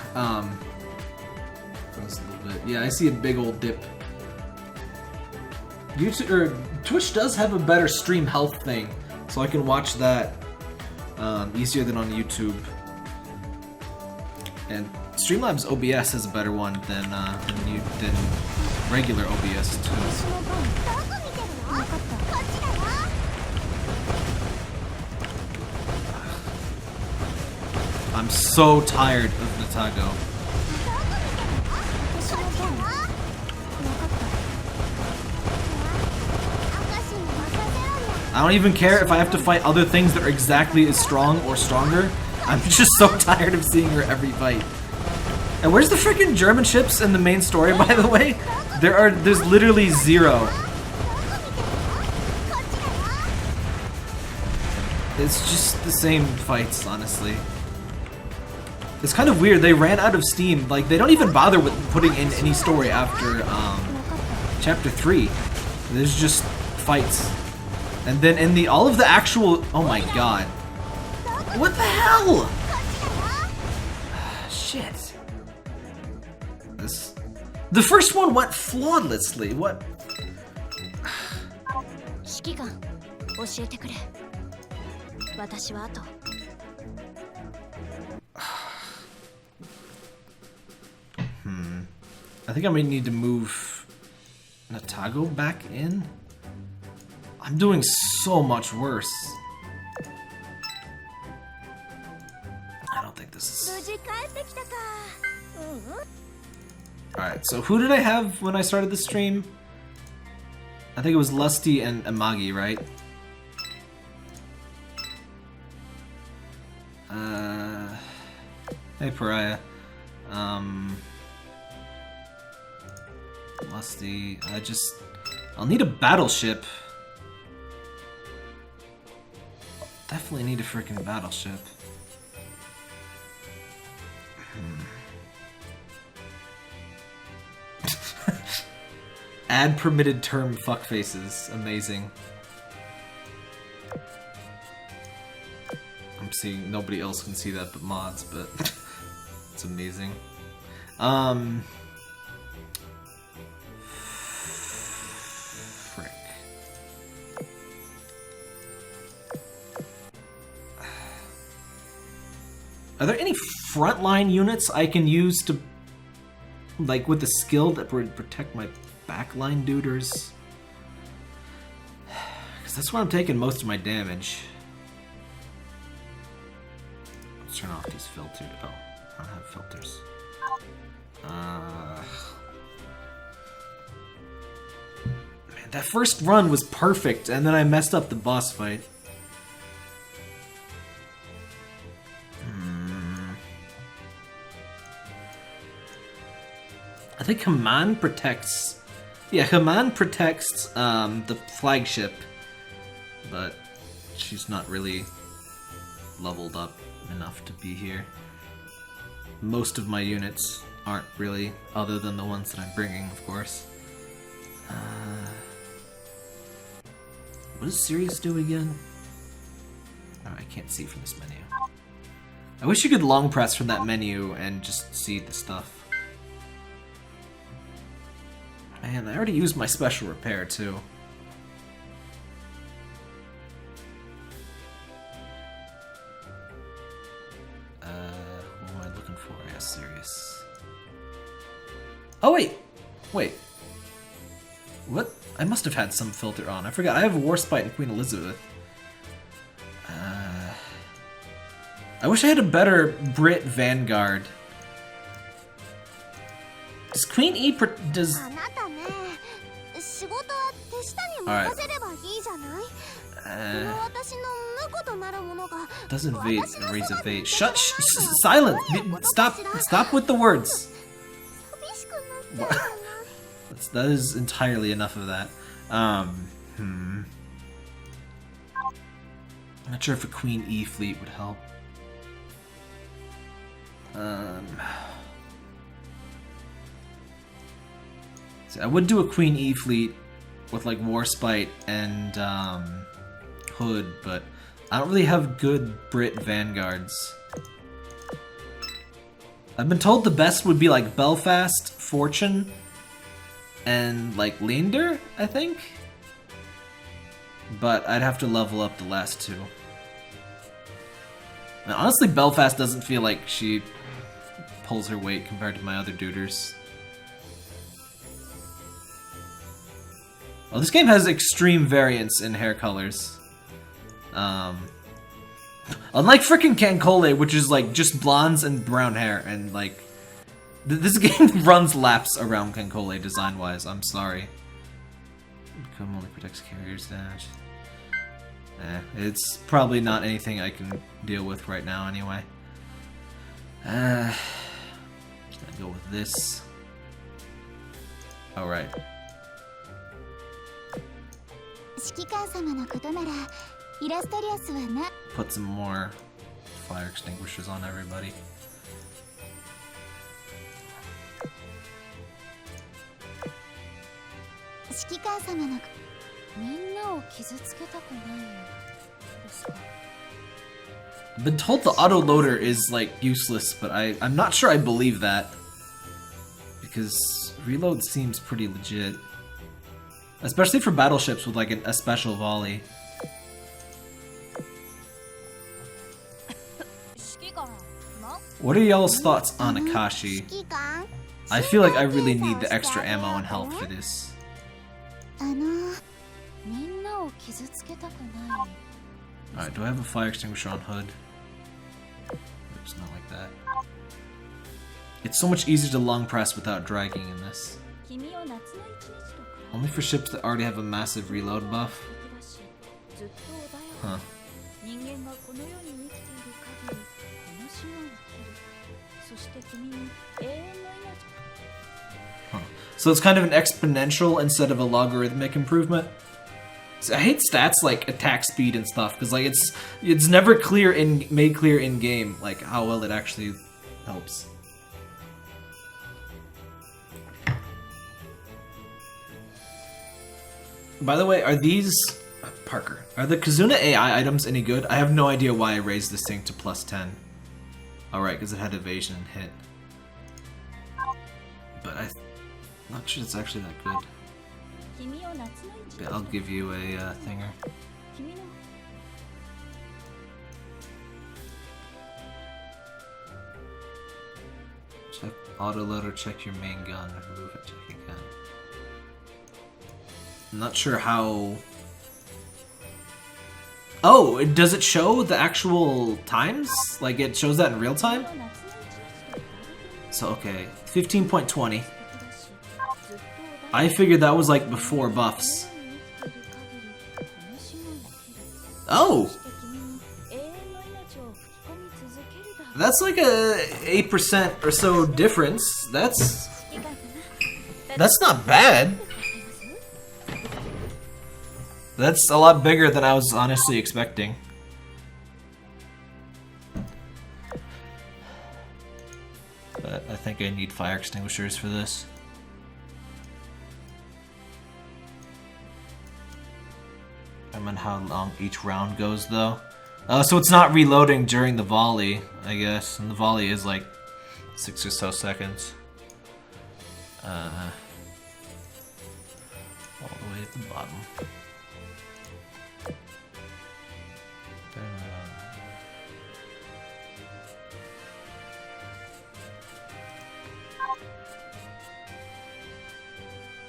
just a little bit. Yeah, I see a big old dip. YouTube or Twitch does have a better stream health thing, so I can watch that easier than on YouTube. And Streamlabs OBS has a better one than regular OBS too. I'm so tired of Natago. I don't even care if I have to fight other things that are exactly as strong or stronger. I'm just so tired of seeing her every fight. And where's the freaking German ships in the main story, by the way? There's literally zero. It's just the same fights, honestly. It's kind of weird, they ran out of steam. Like, they don't even bother with putting in any story after chapter 3. There's just fights. And then in all of the actual— oh my god. What the hell? Shit. The first one went flawlessly. What? I think I may need to move Natago back in. I'm doing so much worse. I don't think this is... Alright, so who did I have when I started the stream? I think it was Lusty and Amagi, right? Hey Pariah. Lusty, I'll need a battleship. Definitely need a freaking battleship. Add permitted term fuckfaces. Amazing. I'm seeing nobody else can see that but mods, but it's amazing. Frick. Are there any frontline units I can use to, like, with the skill that would protect my backline duders? Because that's where I'm taking most of my damage. Let's turn off these filters. Oh, I don't have filters. Man, that first run was perfect, and then I messed up the boss fight. I think Haman protects... Yeah, Haman protects the flagship, but she's not really leveled up enough to be here. Most of my units aren't really, other than the ones that I'm bringing, of course. What does Sirius do again? Oh, I can't see from this menu. I wish you could long press from that menu and just see the stuff. Man, I already used my special repair, too. What am I looking for? Yeah, Sirius. Oh, wait! Wait. What? I must have had some filter on. I forgot. I have Warspite and Queen Elizabeth. I wish I had a better Brit Vanguard. Does Queen E does... Alright. Doesn't raise evade. Silent! Stop with the words! That is entirely enough of that. I'm not sure if a Queen E fleet would help. So I would do a Queen E fleet with like Warspite and Hood, but I don't really have good Brit Vanguards. I've been told the best would be like Belfast, Fortune, and like Leander, I think? But I'd have to level up the last two. Now, honestly, Belfast doesn't feel like she pulls her weight compared to my other duders. Oh, this game has extreme variance in hair colors. Unlike frickin' Cancole, which is like just blondes and brown hair, and like... This game runs laps around Cancole design-wise, I'm sorry. Become only protects carriers damage. It's probably not anything I can deal with right now anyway. Gonna go with this. Alright. Put some more fire extinguishers on everybody. I've been told the autoloader is like useless, but I'm not sure I believe that. Because reload seems pretty legit. Especially for battleships with like a special volley. What are y'all's thoughts on Akashi? I feel like I really need the extra ammo and health for this. Alright, do I have a fire extinguisher on Hood? Oops, not like that. It's so much easier to long press without dragging in this. Only for ships that already have a massive reload buff? Huh. Huh. So it's kind of an exponential instead of a logarithmic improvement? So I hate stats like attack speed and stuff, because like it's never made clear in game like how well it actually helps. By the way, are these... Parker, are the Kazuna AI items any good? I have no idea why I raised this thing to +10. Alright, because it had evasion and hit. But I'm not sure it's actually that good. But I'll give you a thinger. Check autoloader, check your main gun, remove it, check again. I'm not sure how... Oh, does it show the actual times? Like it shows that in real time? So okay, 15.20. I figured that was like before buffs. Oh! That's like a 8% or so difference. That's not bad. That's a lot bigger than I was honestly expecting. But I think I need fire extinguishers for this. I mean, how long each round goes though. So it's not reloading during the volley, I guess. And the volley is like 6 or so seconds. All the way at the bottom.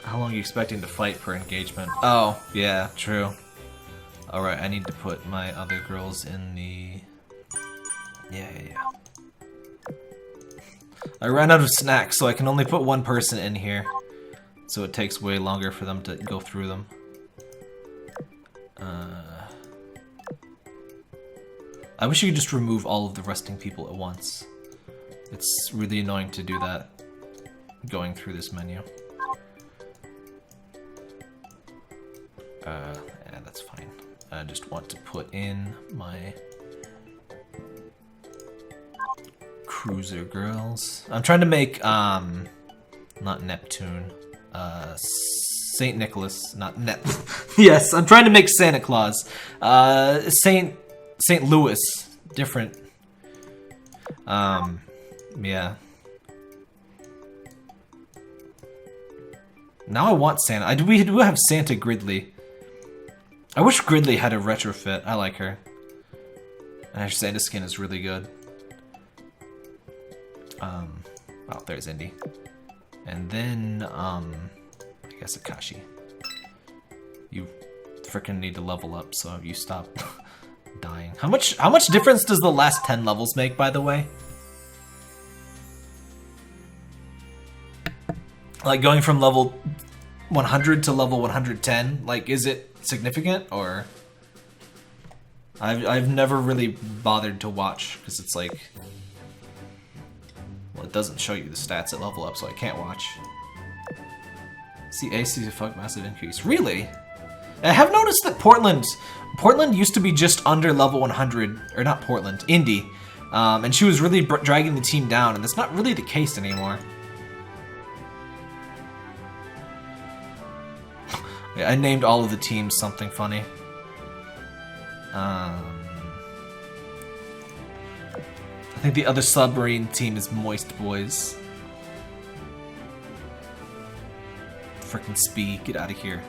How long are you expecting to fight per engagement? Oh, yeah, true. Alright, I need to put my other girls in the... Yeah. I ran out of snacks, so I can only put one person in here. So it takes way longer for them to go through them. I wish you could just remove all of the resting people at once. It's really annoying to do that, going through this menu. Yeah, that's fine. I just want to put in my cruiser girls. I'm trying to make, not Neptune, Saint Nicholas, not Nep. Yes, I'm trying to make Santa Claus. Saint Louis, different. Yeah. Now I want Santa. We do have Santa Gridley. I wish Gridley had a retrofit. I like her. And her Santa skin is really good. Oh, there's Indy. And then, I guess Akashi. You frickin' need to level up, so you stop dying. How much difference does the last 10 levels make, by the way? Like going from level 100 to level 110, like is it significant or? I've never really bothered to watch because it's like, well, it doesn't show you the stats at level up, so I can't watch. See, AC a fuck massive increase. Really? I have noticed that Portland used to be just under level 100, or not Portland, Indy, and she was really dragging the team down, and that's not really the case anymore. I named all of the teams something funny. I think the other submarine team is Moist Boys. Frickin' Spee, get out of here.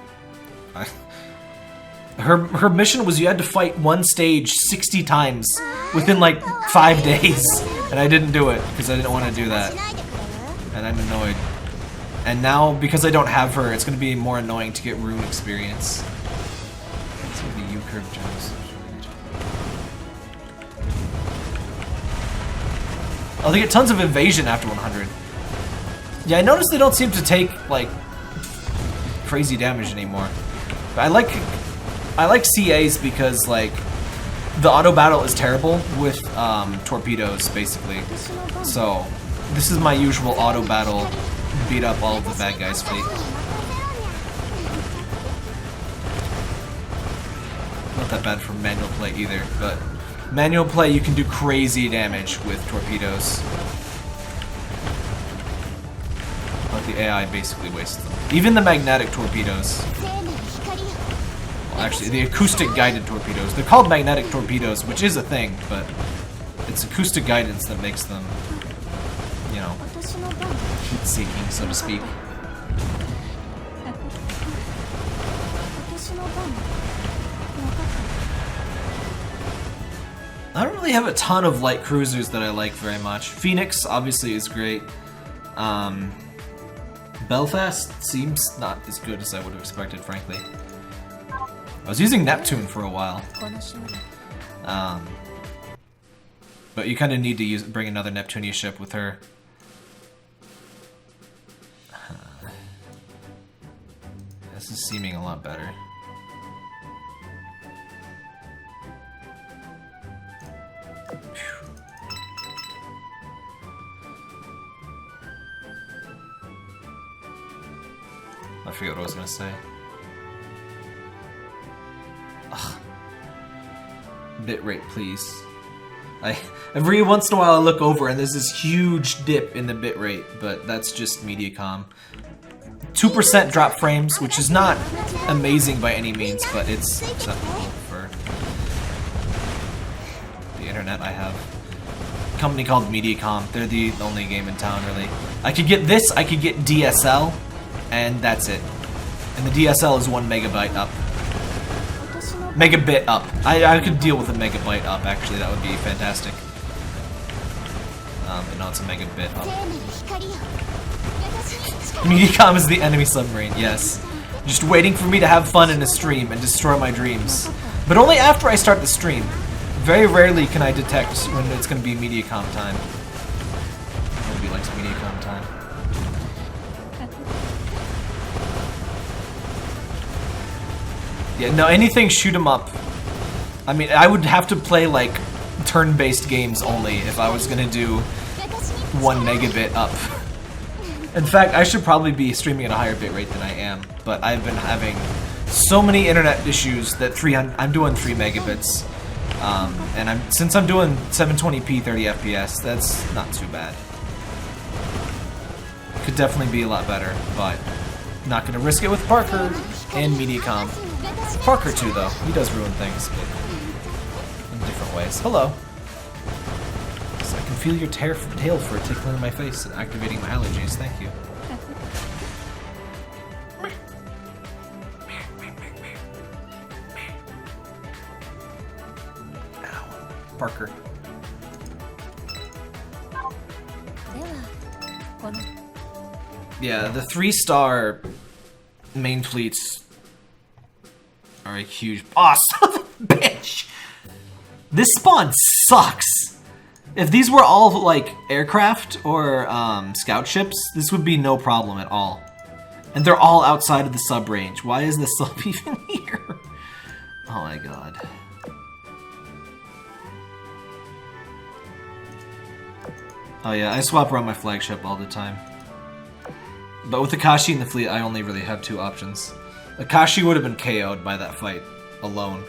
Her mission was you had to fight one stage 60 times within like 5 days, and I didn't do it because I didn't want to do that, and I'm annoyed. And now, because I don't have her, it's going to be more annoying to get rune experience. It's going to be U-curve gems. Oh, they get tons of evasion after 100. Yeah, I noticed they don't seem to take, like, crazy damage anymore. But I like CAs because, like, the auto battle is terrible with torpedoes, basically. So, this is my usual auto battle. Beat up all of the bad guys' fleet. Not that bad for manual play either, but manual play you can do crazy damage with torpedoes. But the AI basically wastes them. Even the magnetic torpedoes. actually, the acoustic guided torpedoes. They're called magnetic torpedoes, which is a thing, but it's acoustic guidance that makes them, you know, heat-seeking, so to speak. I don't really have a ton of light cruisers that I like very much. Phoenix, obviously, is great. Belfast seems not as good as I would have expected, frankly. I was using Neptune for a while. But you kind of need to bring another Neptunia ship with her. This is seeming a lot better. I forget what I was gonna say. Ugh. Bitrate, please. Every once in a while I look over and there's this huge dip in the bitrate, but that's just Mediacom. 2% drop frames, which is not amazing by any means, but it's acceptable for the internet I have. A company called Mediacom. They're the only game in town, really. I could get this, I could get DSL, and that's it. And the DSL is 1 megabyte up. Megabit up. I could deal with a megabyte up, actually. That would be fantastic. But no, it's a megabit up. Mediacom is the enemy submarine, yes. Just waiting for me to have fun in a stream and destroy my dreams. But only after I start the stream. Very rarely can I detect when it's going to be Mediacom time. Nobody likes Mediacom time. Yeah, no, anything shoot 'em up. I mean, I would have to play, like, turn-based games only if I was gonna do 1 megabit up. In fact, I should probably be streaming at a higher bitrate than I am, but I've been having so many internet issues that I'm doing 3 megabits. And since I'm doing 720p 30 FPS, that's not too bad. Could definitely be a lot better, but not gonna risk it with Parker and Mediacom. Parker too, though. He does ruin things, but in different ways. Hello. So I can feel your tail fur tickling my face and activating my allergies. Thank you. Ow. Parker. Yeah, the 3-star main fleets are a huge— oh, son of a bitch! This spawn sucks! If these were all, like, aircraft or scout ships, this would be no problem at all. And they're all outside of the sub-range. Why is the sub even here? Oh my god. Oh yeah, I swap around my flagship all the time. But with Akashi in the fleet, I only really have 2 options. Akashi would have been KO'd by that fight alone.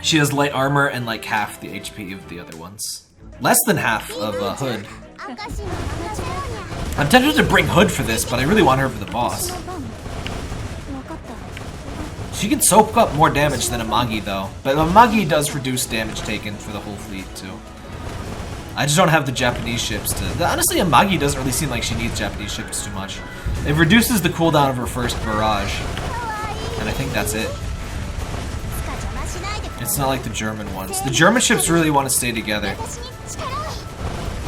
She has light armor and like half the HP of the other ones. Less than half of Hood. I'm tempted to bring Hood for this, but I really want her for the boss. She can soak up more damage than Amagi though. But Amagi does reduce damage taken for the whole fleet too. I just don't have the Japanese ships to— honestly, Amagi doesn't really seem like she needs Japanese ships too much. It reduces the cooldown of her first barrage. And I think that's it. It's not like the German ones. The German ships really want to stay together.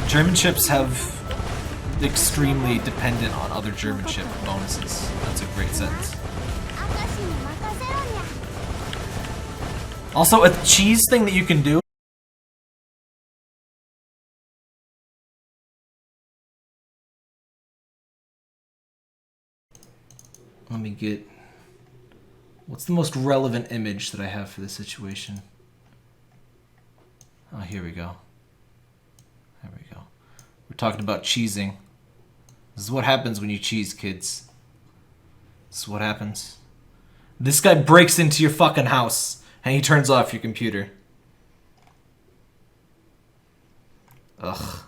German ships have extremely dependent on other German ship bonuses. That's a great sentence. Also, a cheese thing that you can do. Let me get— what's the most relevant image that I have for this situation? Oh, here we go. There we go. We're talking about cheesing. This is what happens when you cheese, kids. This is what happens. This guy breaks into your fucking house and he turns off your computer. Ugh.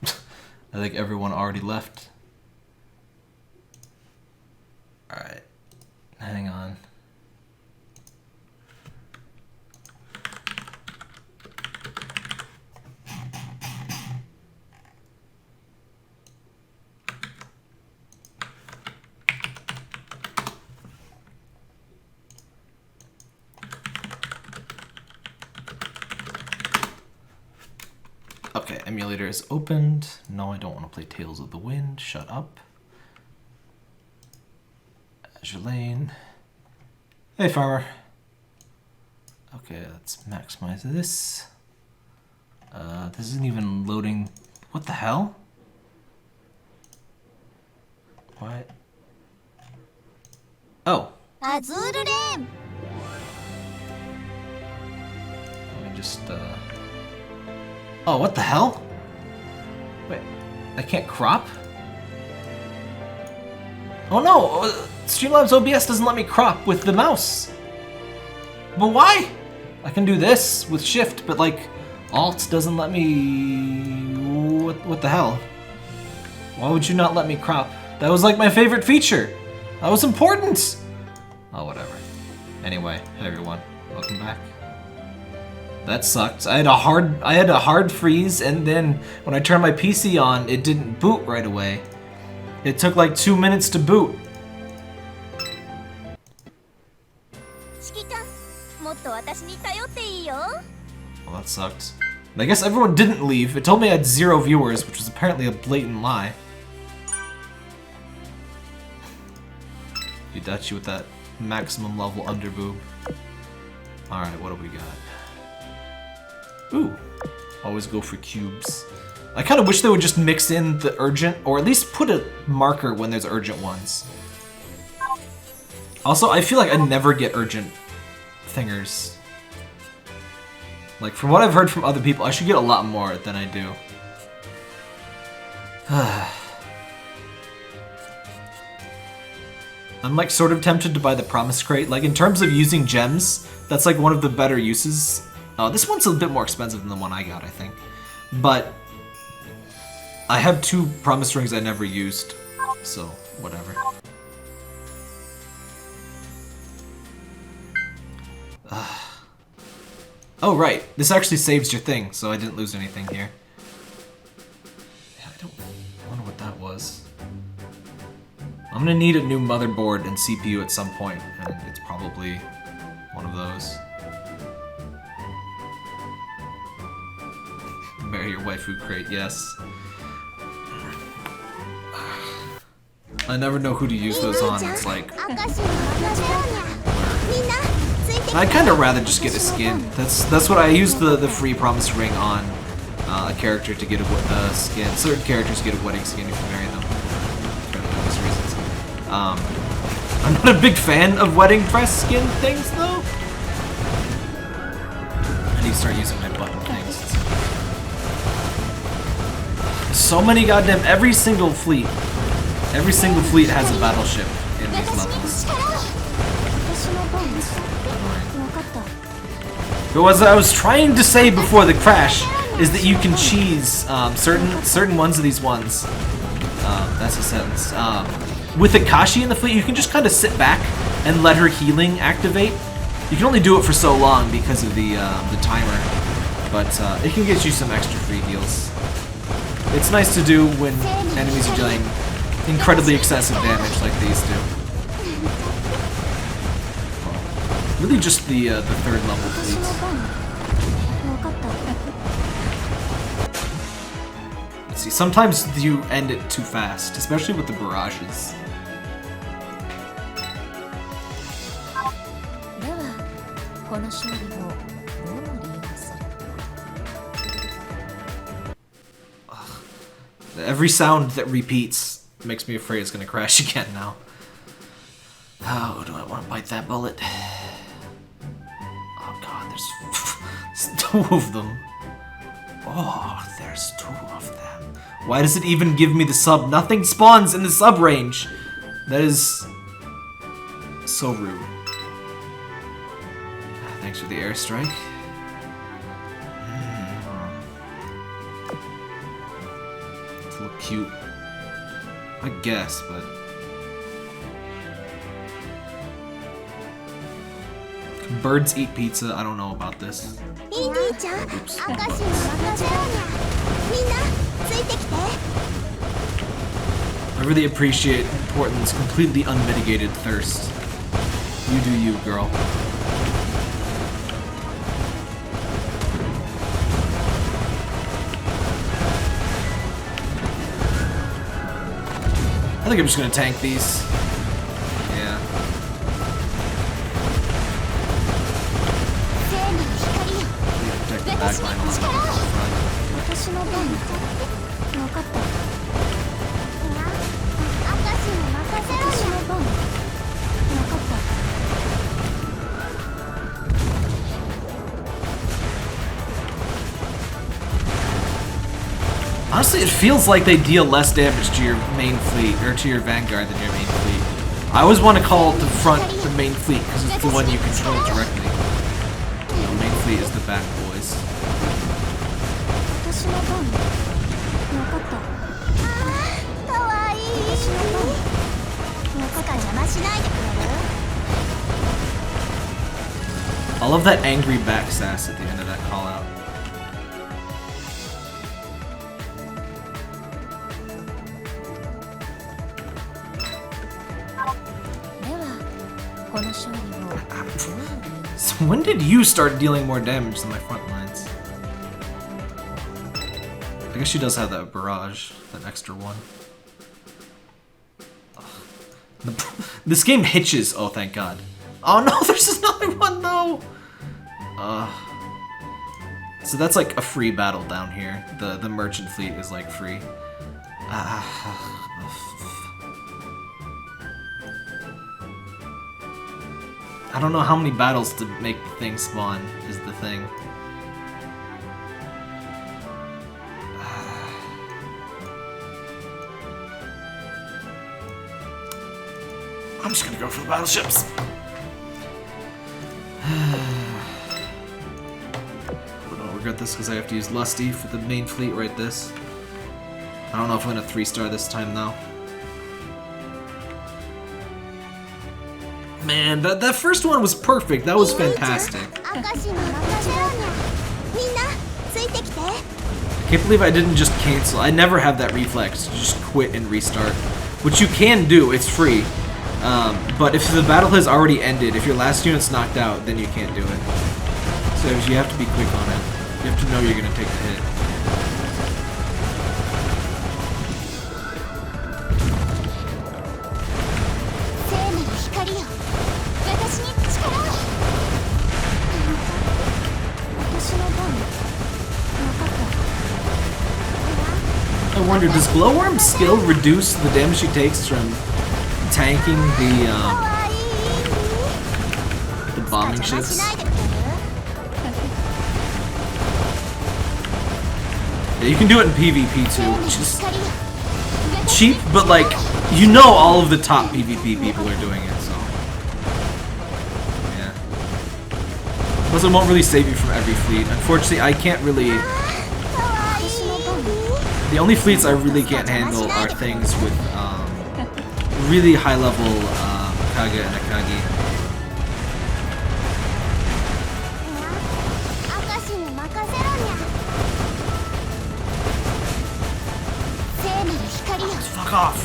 I think everyone already left. Alright. Okay, emulator is opened. No, I don't want to play Tales of the Wind. Shut up. Azure Lane. Hey, farmer. Okay, let's maximize this. This isn't even loading. What the hell? What? Oh. Azur Lane. Let me just, Oh, what the hell? Wait, I can't crop? Oh no! Streamlabs OBS doesn't let me crop with the mouse. But why? I can do this with shift, but like, Alt doesn't let me... What the hell? Why would you not let me crop? That was like my favorite feature. That was important. Oh, whatever. Anyway, hey everyone, welcome back. That sucked. I had a hard freeze, and then when I turned my PC on, it didn't boot right away. It took like 2 minutes to boot. Well, that sucked. And I guess everyone didn't leave. It told me I had 0 viewers, which was apparently a blatant lie. Yudachi with that maximum level underboob. Alright, what do we got? Ooh, always go for cubes. I kind of wish they would just mix in the urgent, or at least put a marker when there's urgent ones. Also, I feel like I never get urgent thingers. Like, from what I've heard from other people, I should get a lot more than I do. I'm like sort of tempted to buy the Promise Crate. Like, in terms of using gems, that's like one of the better uses. This one's a bit more expensive than the one I got, I think. But I have 2 Promise Rings I never used, so whatever. Oh, right. This actually saves your thing, so I didn't lose anything here. Yeah, I wonder what that was. I'm gonna need a new motherboard and CPU at some point, and it's probably one of those. Marry your waifu crate, yes. I never know who to use those on. It's like... I'd kind of rather just get a skin. That's what I use the free Promise Ring on a character to get a skin. Certain characters get a wedding skin if you marry them. For obvious reasons. I'm not a big fan of wedding dress skin things, though. I need to start using my button things. So many goddamn... Every single fleet has a battleship in these levels. But what I was trying to say before the crash is that you can cheese certain ones of these ones. That's a sentence. With Akashi in the fleet, you can just kind of sit back and let her healing activate. You can only do it for so long because of the timer, but it can get you some extra free heals. It's nice to do when enemies are dealing incredibly excessive damage like these do. Really just the 3rd level fleets. Let's see, sometimes you end it too fast, especially with the barrages. Every sound that repeats makes me afraid it's gonna crash again now. Oh, do I want to bite that bullet? Oh god, there's 2 of them. Oh, there's 2 of them. Why does it even give me the sub? Nothing spawns in the sub range. That is so rude. Thanks for the airstrike. It's a little cute, I guess, but... Birds eat pizza. I don't know about this. Oops. I really appreciate Portland's completely unmitigated thirst. You do you, girl. think I'm just gonna tank these. Yeah. Protect the back line a lot more than the front. Honestly, it feels like they deal less damage to your main fleet, or to your vanguard than your main fleet. I always want to call the front the main fleet, because it's the one you control directly. You know, main fleet is the back boys. I love that angry back sass at the end of that call out. So when did you start dealing more damage than my front lines? I guess she does have that barrage, that extra one. This game hitches. Oh, thank God. Oh no, there's another one though. So that's like a free battle down here. The merchant fleet is like free. I don't know how many battles to make the thing spawn is the thing. I'm just gonna go for the battleships. I don't regret this because I have to use Lusty for the main fleet right this. I don't know if I'm gonna 3-star this time though. Man, that first one was perfect. That was fantastic. I can't believe I didn't just cancel. I never have that reflex to just quit and restart. Which you can do, it's free. But if the battle has already ended, if your last unit's knocked out, then you can't do it. So you have to be quick on it. You have to know you're gonna take the hit. I wonder, does Glowworm's skill reduce the damage she takes from tanking the bombing ships? Yeah, you can do it in PvP too, which is cheap, but like, you know all of the top PvP people are doing it, so. Yeah. Plus it won't really save you from every fleet. Unfortunately, I can't really... The only fleets I really can't handle are things with really high level Kage and Akagi. Oh, fuck off!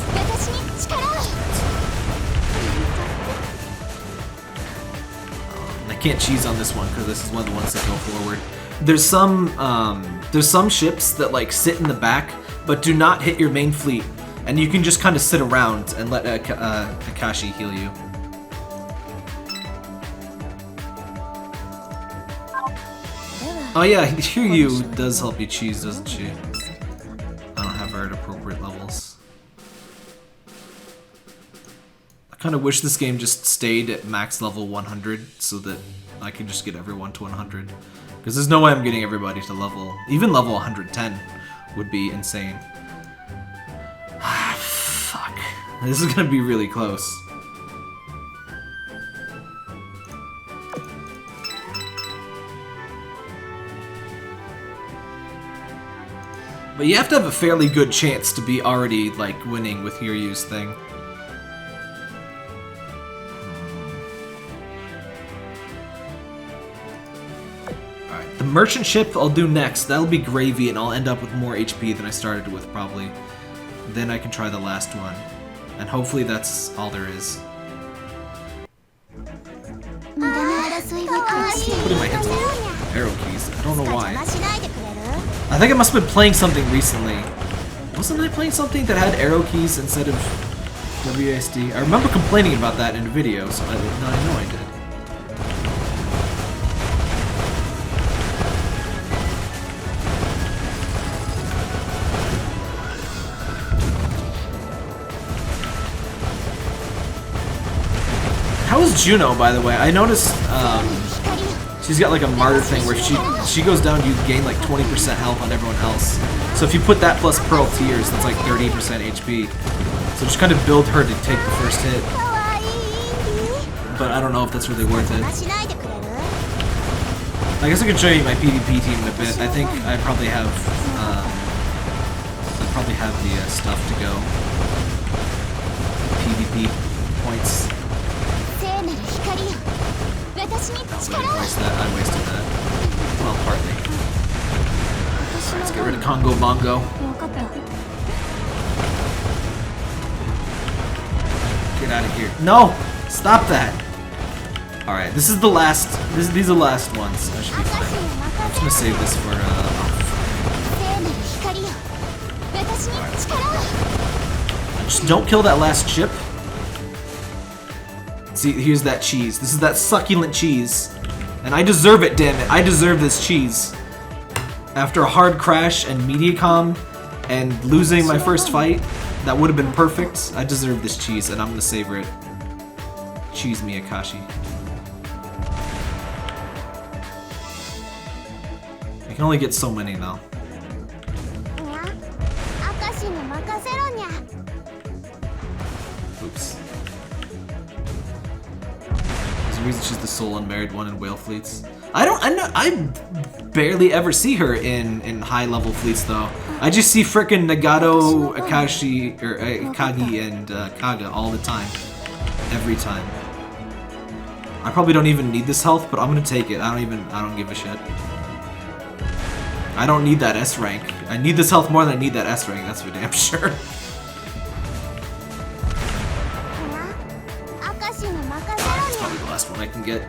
I can't cheese on this one because this is one of the ones that go forward. There's some ships that like sit in the back but do not hit your main fleet, and you can just kind of sit around and let Akashi heal you. Oh yeah, Hiryu does help you cheese, doesn't she? I don't have her at appropriate levels. I kind of wish this game just stayed at max level 100 so that I can just get everyone to 100. Because there's no way I'm getting everybody to level... Even level 110 would be insane. Fuck. This is gonna be really close. But you have to have a fairly good chance to be already, like, winning with Hiryu's thing. Alright, the merchant ship I'll do next. That'll be gravy and I'll end up with more HP than I started with, probably. Then I can try the last one. And hopefully that's all there is. Putting my hands on arrow keys. I don't know why. I think I must have been playing something recently. Wasn't I playing something that had arrow keys instead of WASD. I remember complaining about that in a video, so I know I did. How is Juno, by the way? I noticed she's got like a martyr thing where she goes down, you gain like 20% health on everyone else. So if you put that plus Pearl Tears, that's like 30% HP. So just kind of build her to take the first hit. But I don't know if that's really worth it. I guess I can show you my PvP team in a bit. I think I probably have the stuff to go. PvP points. I wasted that. Well, partly. Let's get rid of Congo Bongo. Get out of here. No! Stop that! Alright, this is the last. These are the last ones. I should be fine. I'm just gonna save this for. Just don't kill that last chip. See, here's that cheese. This is that succulent cheese. And I deserve it, damn it. I deserve this cheese. After a hard crash and Mediacom and losing my first fight, that would have been perfect. I deserve this cheese, and I'm gonna savor it. Cheese me, Akashi. I can only get so many now. Oops. There's a reason she's the sole unmarried one in whale fleets. I barely ever see her in high level fleets though. I just see frickin' Nagato, Akashi, or Kagi and Kaga all the time. Every time. I probably don't even need this health, but I'm gonna take it. I don't give a shit. I don't need that S rank. I need this health more than I need that S rank, that's for damn sure. That's probably the last one I can get.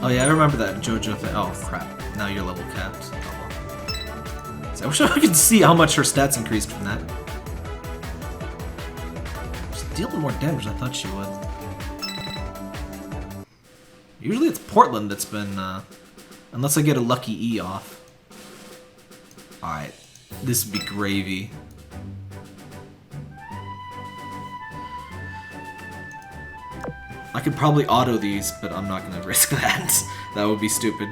Oh yeah, I remember that JoJo thing. Oh crap, now you're level capped. Oh, well. So I wish I could see how much her stats increased from that. She's dealing more damage than I thought she would. Usually it's Portland that's been, unless I get a lucky E off. Alright, this would be gravy. I could probably auto these, but I'm not gonna risk that. That would be stupid.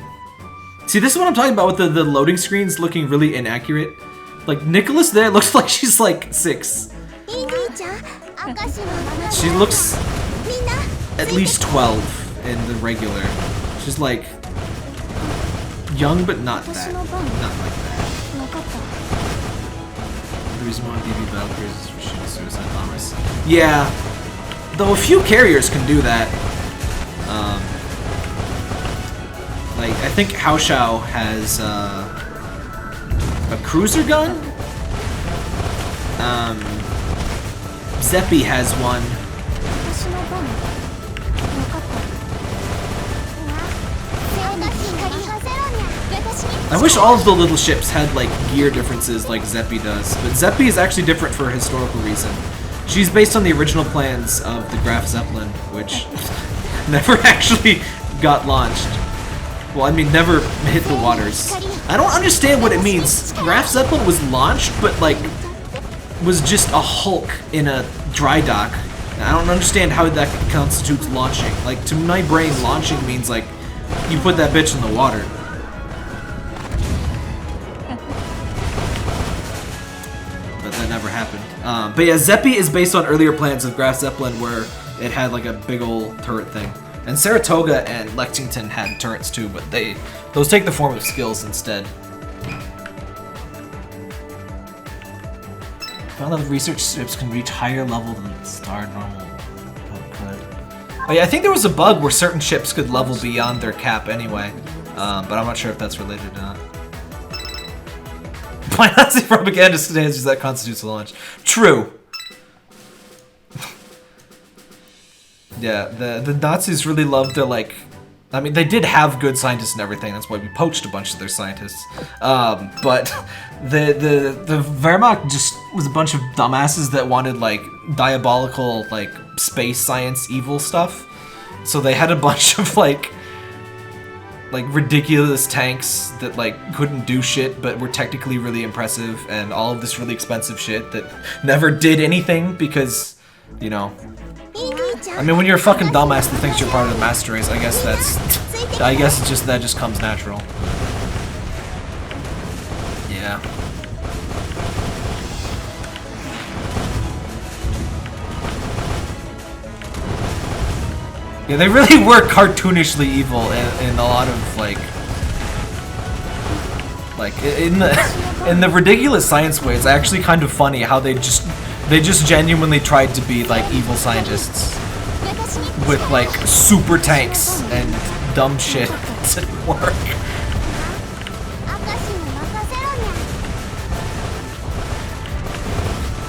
See, this is what I'm talking about with the loading screens looking really inaccurate. Like, Nicholas there looks like she's like 6. She looks at least 12 in the regular. She's like young, but not that. Not like that. The reason why BB Battle Carriers is for shooting suicide bombers. Yeah. Though a few carriers can do that. Like, I think Haoshao has a cruiser gun. Zeppi has one. I wish all of the little ships had like gear differences like Zeppi does, but Zeppi is actually different for a historical reason. She's based on the original plans of the Graf Zeppelin, which never actually got launched. Well, I mean, never hit the waters. I don't understand what it means. Graf Zeppelin was launched, but like, was just a hulk in a dry dock. I don't understand how that constitutes launching. Like, to my brain, launching means like, you put that bitch in the water. But that never happened. But yeah, Zeppi is based on earlier plans of Graf Zeppelin where it had like a big old turret thing. And Saratoga and Lexington had turrets too, but those take the form of skills instead. Found that the research ships can reach higher level than Star normal. Oh yeah, I think there was a bug where certain ships could level beyond their cap anyway, but I'm not sure if that's related or not. My Nazi propaganda stands that constitutes a launch. True. Yeah, the Nazis really love to like I mean, they did have good scientists and everything. That's why we poached a bunch of their scientists. But the Wehrmacht just was a bunch of dumbasses that wanted like diabolical like space science evil stuff. So they had a bunch of like ridiculous tanks that like couldn't do shit but were technically really impressive, and all of this really expensive shit that never did anything because, you know. I mean, when you're a fucking dumbass that thinks you're part of the master race, I guess that just comes natural. Yeah. Yeah, they really were cartoonishly evil in a lot of like in the ridiculous science way. It's actually kind of funny how they just genuinely tried to be like evil scientists with like super tanks and dumb shit that didn't work.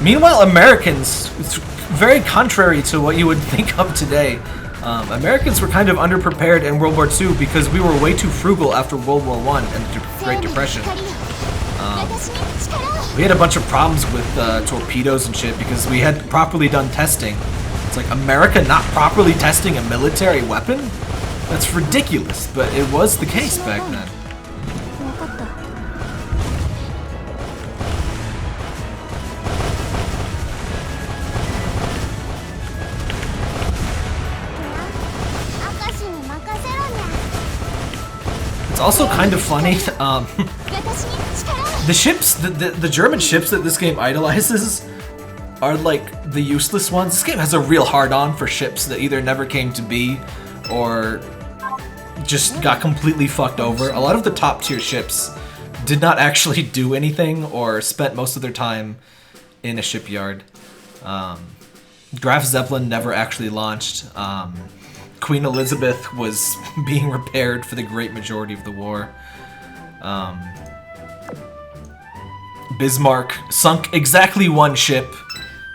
Meanwhile, Americans, it's very contrary to what you would think of today. Americans were kind of underprepared in World War II because we were way too frugal after World War I and the Great Depression. We had a bunch of problems with torpedoes and shit because we had properly done testing. It's like, America not properly testing a military weapon? That's ridiculous, but it was the case back then. It's also kind of funny, the ships, the German ships that this game idolizes are like the useless ones. This game has a real hard-on for ships that either never came to be or just got completely fucked over. A lot of the top-tier ships did not actually do anything or spent most of their time in a shipyard. Graf Zeppelin never actually launched. Queen Elizabeth was being repaired for the great majority of the war. Bismarck sunk exactly one ship.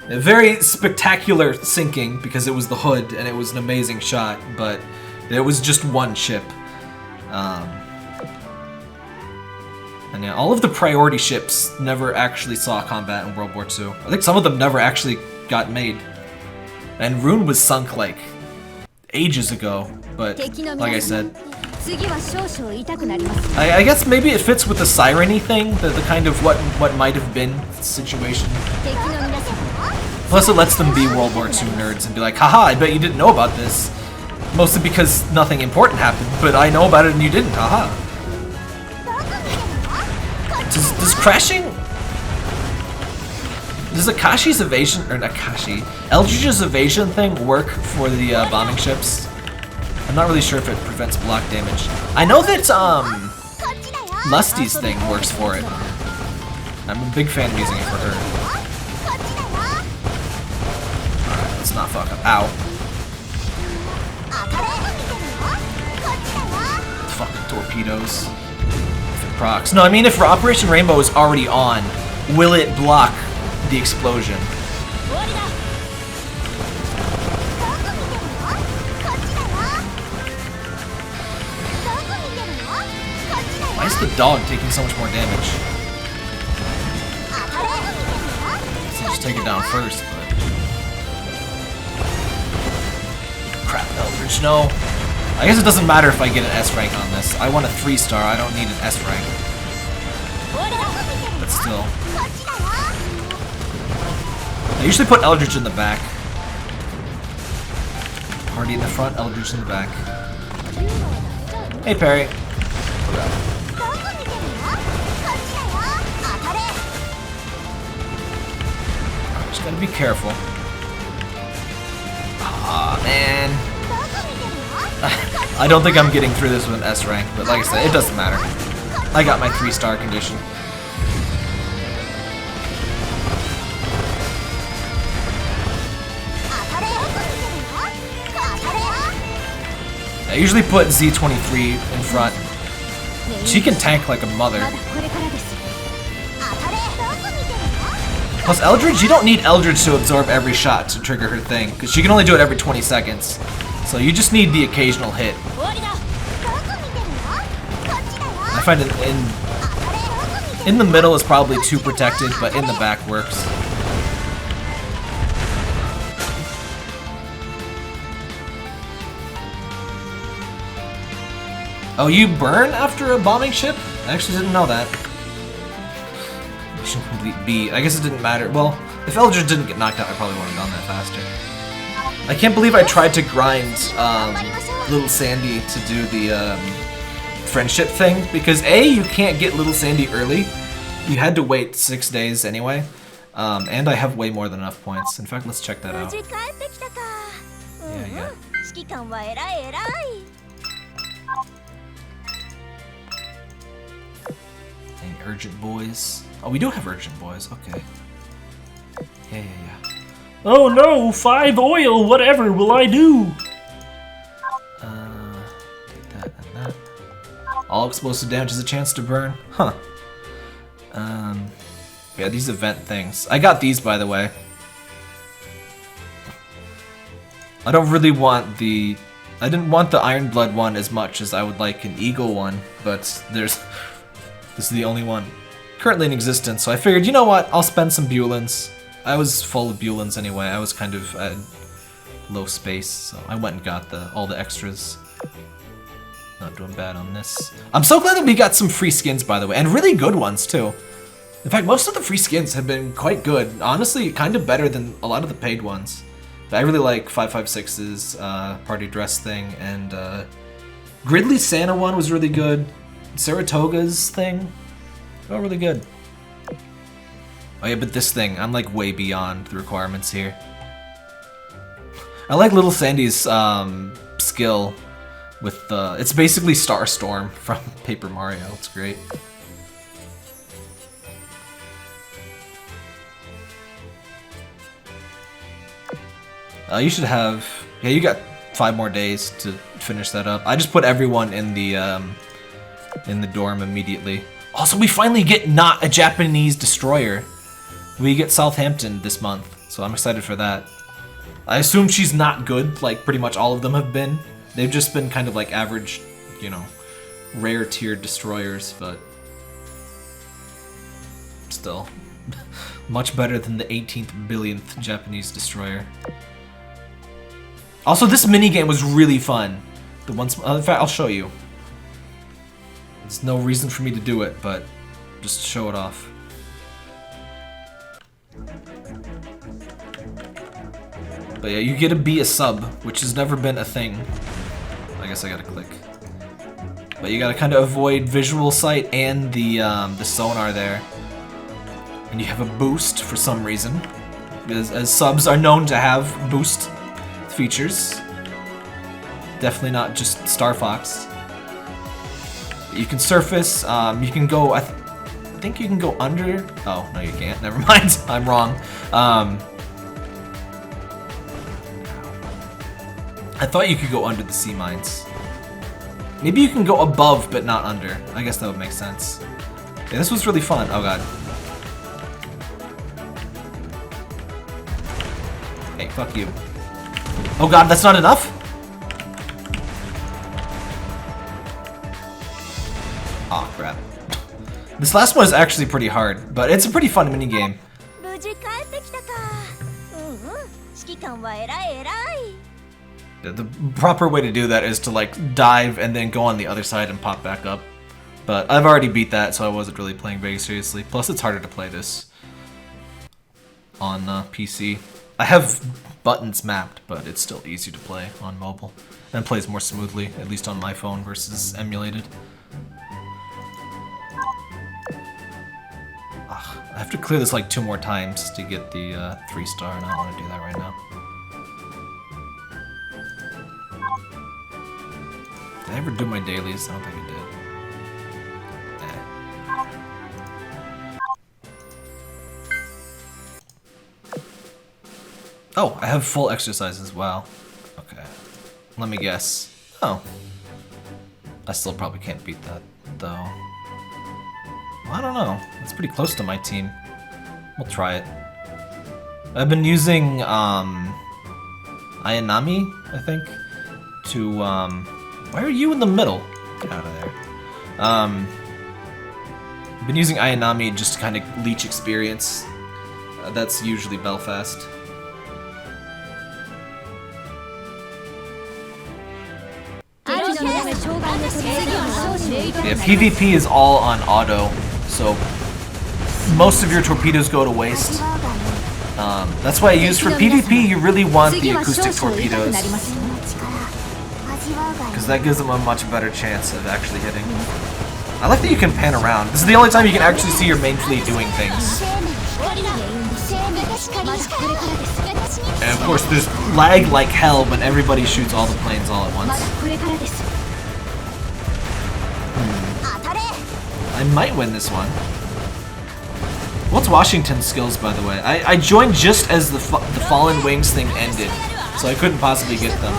A very spectacular sinking because it was the Hood and it was an amazing shot, but it was just one ship. And yeah, all of the priority ships never actually saw combat in World War II. I think some of them never actually got made. And Rune was sunk like ages ago, but like I said, I guess maybe it fits with the siren-y thing, the kind of what might have been situation. Plus it lets them be World War II nerds and be like, haha, I bet you didn't know about this. Mostly because nothing important happened, but I know about it and you didn't, haha. Does crashing... Does Akashi's evasion, or Akashi, Eldridge's evasion thing work for the bombing ships? I'm not really sure if it prevents block damage. I know that Lusty's thing works for it. I'm a big fan of using it for her. Alright, let's not fuck up. Ow. Fucking torpedoes. If it procs. No, I mean if Operation Rainbow is already on, will it block the explosion? Why is the dog taking so much more damage? Let's just take it down first, but... Crap, Eldridge, no. I guess it doesn't matter if I get an S rank on this. I want a 3-star, I don't need an S rank. But still. I usually put Eldridge in the back. Party in the front, Eldridge in the back. Hey, Perry. Just gotta be careful. Aw, man. I don't think I'm getting through this with an S rank, but like I said, it doesn't matter. I got my 3-star condition. I usually put Z23 in front. She can tank like a mother. Plus Eldridge, you don't need Eldridge to absorb every shot to trigger her thing, because she can only do it every 20 seconds. So you just need the occasional hit. find it in the middle is probably too protected, but in the back works. Oh, you burn after a bombing ship? I actually didn't know that. Mission complete B. I guess it didn't matter. Well, if Eldridge didn't get knocked out, I probably would have done that faster. I can't believe I tried to grind Little Sandy to do the friendship thing, because A, you can't get Little Sandy early. You had to wait 6 days anyway. And I have way more than enough points. In fact, let's check that out. Yeah. Any urgent boys? Oh, we do have urgent boys. Okay. Yeah. Oh no, 5 oil, whatever will I do? That and that. All explosive damage is a chance to burn. Huh. Yeah, these event things. I got these, by the way. I don't really want the... I didn't want the Iron Blood one as much as I would like an Eagle one, but this is the only one currently in existence, so I figured, you know what, I'll spend some Bulins. I was full of Bulins anyway. I was kind of at low space, so I went and got all the extras. Not doing bad on this. I'm so glad that we got some free skins, by the way, and really good ones, too. In fact, most of the free skins have been quite good. Honestly, kind of better than a lot of the paid ones. But I really like 556's party dress thing, and Gridley Santa one was really good. Saratoga's thing, oh, really good. Oh yeah, but this thing, I'm like way beyond the requirements here. I like Little Sandy's skill with it's basically Starstorm from Paper Mario. It's great. You should have, yeah, you got 5 more days to finish that up. I just put everyone in the dorm immediately. Also, we finally get not a Japanese destroyer. We get Southampton this month, so I'm excited for that. I assume she's not good, like pretty much all of them have been. They've just been kind of like average, you know, rare tier destroyers, but still much better than the 18th billionth Japanese destroyer. Also, this minigame was really fun. The ones, in fact, I'll show you. There's no reason for me to do it, but just show it off. But yeah, you get to be a sub, which has never been a thing. I guess I gotta click. But you gotta kind of avoid visual sight and the sonar there. And you have a boost for some reason, because as subs are known to have boost features. Definitely not just Star Fox. You can surface, you can go, I think you can go under. Oh, no you can't, never mind, I'm wrong. I thought you could go under the sea mines. Maybe you can go above but not under. I guess that would make sense. Yeah, this was really fun. Oh god. Hey, fuck you. Oh god, that's not enough? Aw, crap. This last one is actually pretty hard, but it's a pretty fun minigame. The proper way to do that is to like dive and then go on the other side and pop back up. But I've already beat that, so I wasn't really playing very seriously. Plus, it's harder to play this on PC. I have buttons mapped, but it's still easy to play on mobile. And plays more smoothly, at least on my phone versus emulated. Ugh, I have to clear this like 2 more times to get the 3-star, and I don't want to do that right now. Did I ever do my dailies? I don't think I did. Oh, I have full exercises. Wow. Okay. Let me guess. Oh. I still probably can't beat that, though. Well, I don't know. It's pretty close to my team. We'll try it. I've been using, Ayanami, I think, to, why are you in the middle? Get out of there. Been using Ayanami just to kind of leech experience. That's usually Belfast. Yeah, PvP is all on auto, so most of your torpedoes go to waste. That's why I use for PvP, you really want the acoustic torpedoes, because that gives them a much better chance of actually hitting. I like that you can pan around. This is the only time you can actually see your main fleet doing things. And of course, there's lag like hell when everybody shoots all the planes all at once. I might win this one. What's Washington's skills, by the way? I joined just as the Fallen Wings thing ended, so I couldn't possibly get them.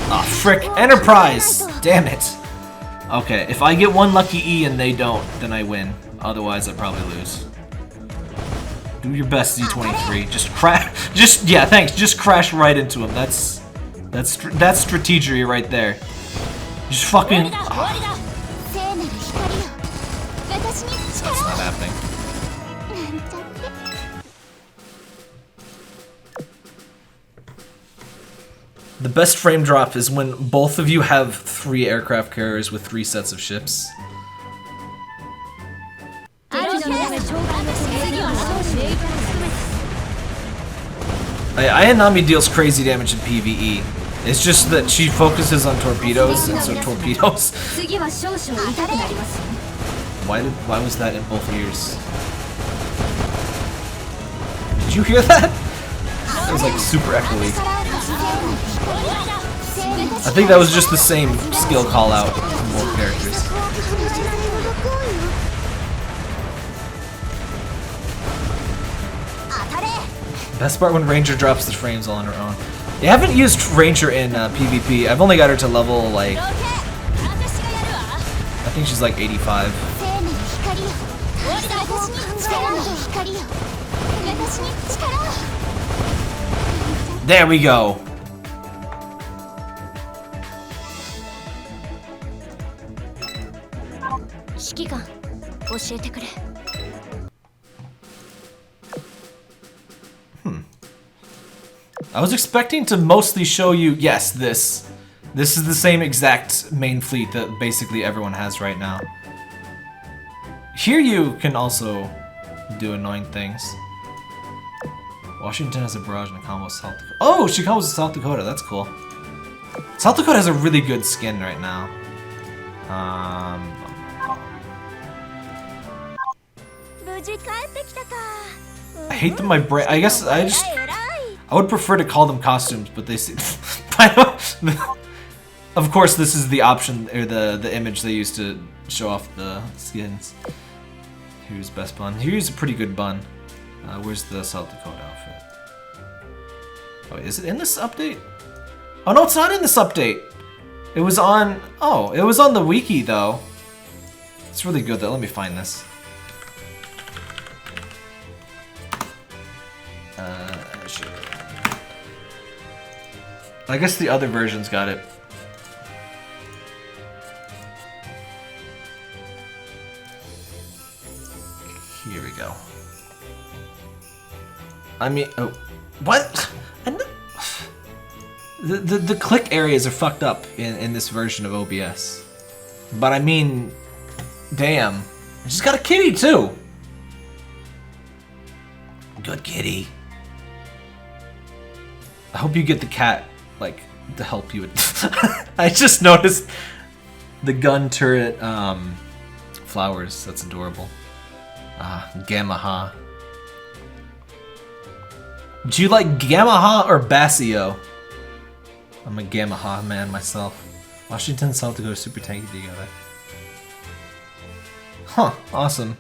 Ah, frick. Enterprise! Damn it. Okay, if I get one lucky E and they don't, then I win. Otherwise, I probably lose. Do your best, Z23. Just crash. Yeah, thanks. Just crash right into him. That's strategery right there. Just fucking. Oh. That's not happening. The best frame drop is when both of you have 3 aircraft carriers with 3 sets of ships. Ayanami deals crazy damage in PvE. It's just that she focuses on torpedoes, and so torpedoes. Why was that in both ears? Did you hear that? It was like super echoey. I think that was just the same skill call out from both characters. Best part when Ranger drops the frames all on her own. I haven't used Ranger in PvP. I've only got her to level like, I think she's like 85. There we go. I was expecting to mostly show you, yes, this. This is the same exact main fleet that basically everyone has right now. Here you can also do annoying things. Washington has a barrage and a combo with South Dakota. Oh, she combos with South Dakota, that's cool. South Dakota has a really good skin right now. I hate that my brain. I guess I would prefer to call them costumes, but they seem. Of course, this is the option or the image they use to show off the skins. Here's best bun. Here's a pretty good bun. Where's the South Dakota outfit? Oh, is it in this update? Oh no, it's not in this update. It was on. Oh, it was on the wiki though. It's really good though. Let me find this. Sure. I guess the other version's got it. Here we go. I mean, oh, what? The click areas are fucked up in this version of OBS. But I mean, damn, she's got a kitty too. Good kitty. I hope you get the cat, like, to help you. I just noticed the gun turret flowers. That's adorable. Gamaha. Do you like Gamaha or Basio? I'm a Gamaha man myself. Washington and South Dakota super tanky together. Huh, awesome.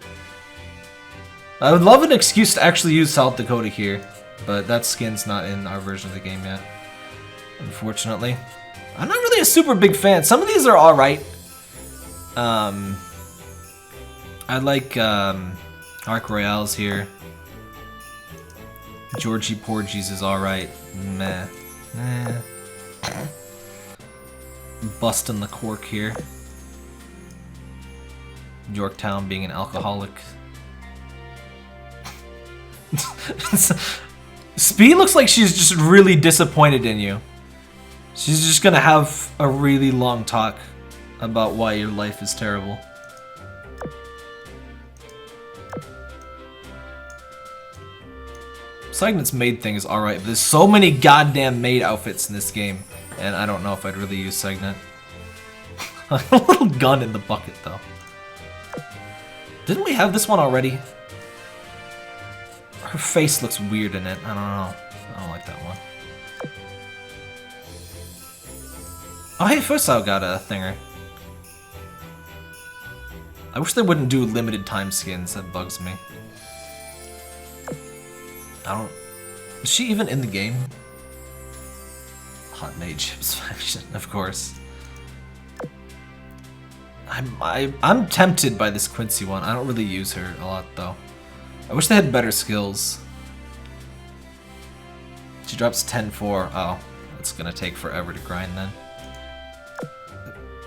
I would love an excuse to actually use South Dakota here, but that skin's not in our version of the game yet, unfortunately. I'm not really a super big fan. Some of these are alright. I like Arc Royales here. Georgie Porgies is alright. Meh. busting the cork here. Yorktown being an alcoholic. Spee looks like she's just really disappointed in you. She's just gonna have a really long talk about why your life is terrible. Cygnet's maid thing is alright, but there's so many goddamn maid outfits in this game, and I don't know if I'd really use Cygnet. A little gun in the bucket, though. Didn't we have this one already? Her face looks weird in it. I don't know. I don't like that one. Oh, hey, Fusao got a thinger. I wish they wouldn't do limited time skins. That bugs me. I don't... Is she even in the game? Hot Mage faction, of course. I'm tempted by this Quincy one. I don't really use her a lot, though. I wish they had better skills. She drops 10-4. Oh, it's gonna take forever to grind then.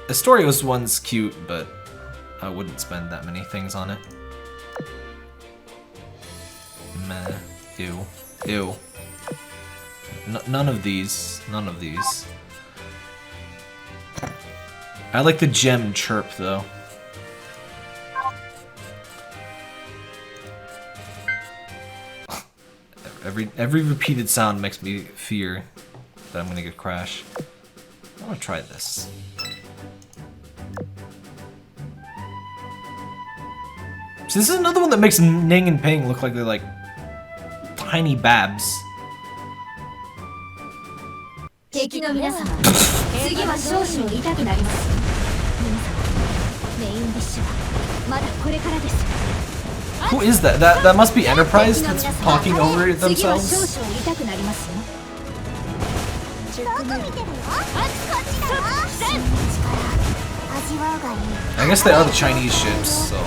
Astorio's one's cute, but I wouldn't spend that many things on it. Meh. Ew. Ew. None of these. None of these. I like the gem chirp, though. Every repeated sound makes me fear that I'm gonna get crash. I wanna try this. So this is another one that makes Ning and Ping look like they're like tiny babs. Who is that? That must be Enterprise that's talking over themselves? I guess they are the Chinese ships, so...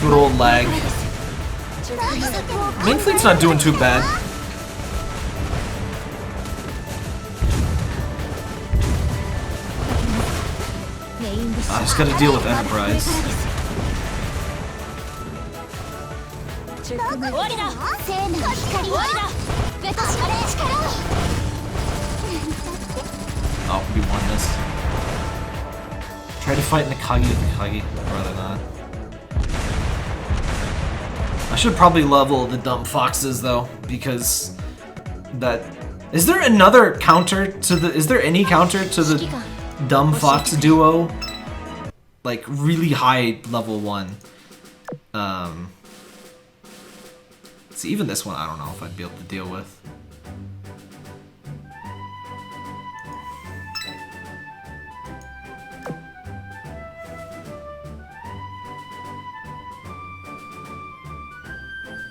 Good old lag. Main fleet's not doing too bad. I just gotta deal with Enterprise. Oh, we won this. Try to fight Nakagi with Nakagi, rather not. I should probably level the dumb foxes though, because that... Is there another counter to the... Is there any counter to the dumb fox duo? Like, really high level 1. See, even this one I don't know if I'd be able to deal with.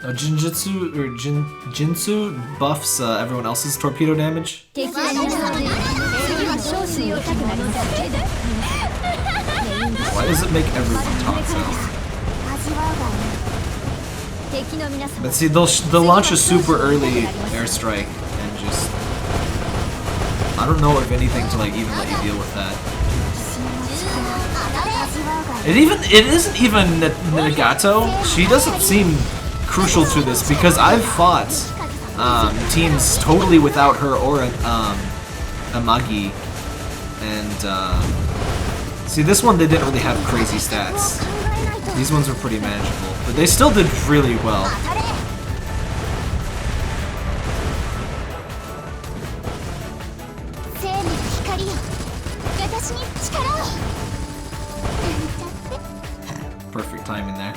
Oh, Jinjutsu or Jinsu buffs everyone else's torpedo damage. Why does it make everyone talk though? But see, they'll launch a super early airstrike and just... I don't know if anything to like even let you deal with that. It isn't even Nagato. She doesn't seem crucial to this because I've fought teams totally without her or Amagi, and see, this one they didn't really have crazy stats. These ones were pretty manageable, but they still did really well. Perfect timing there.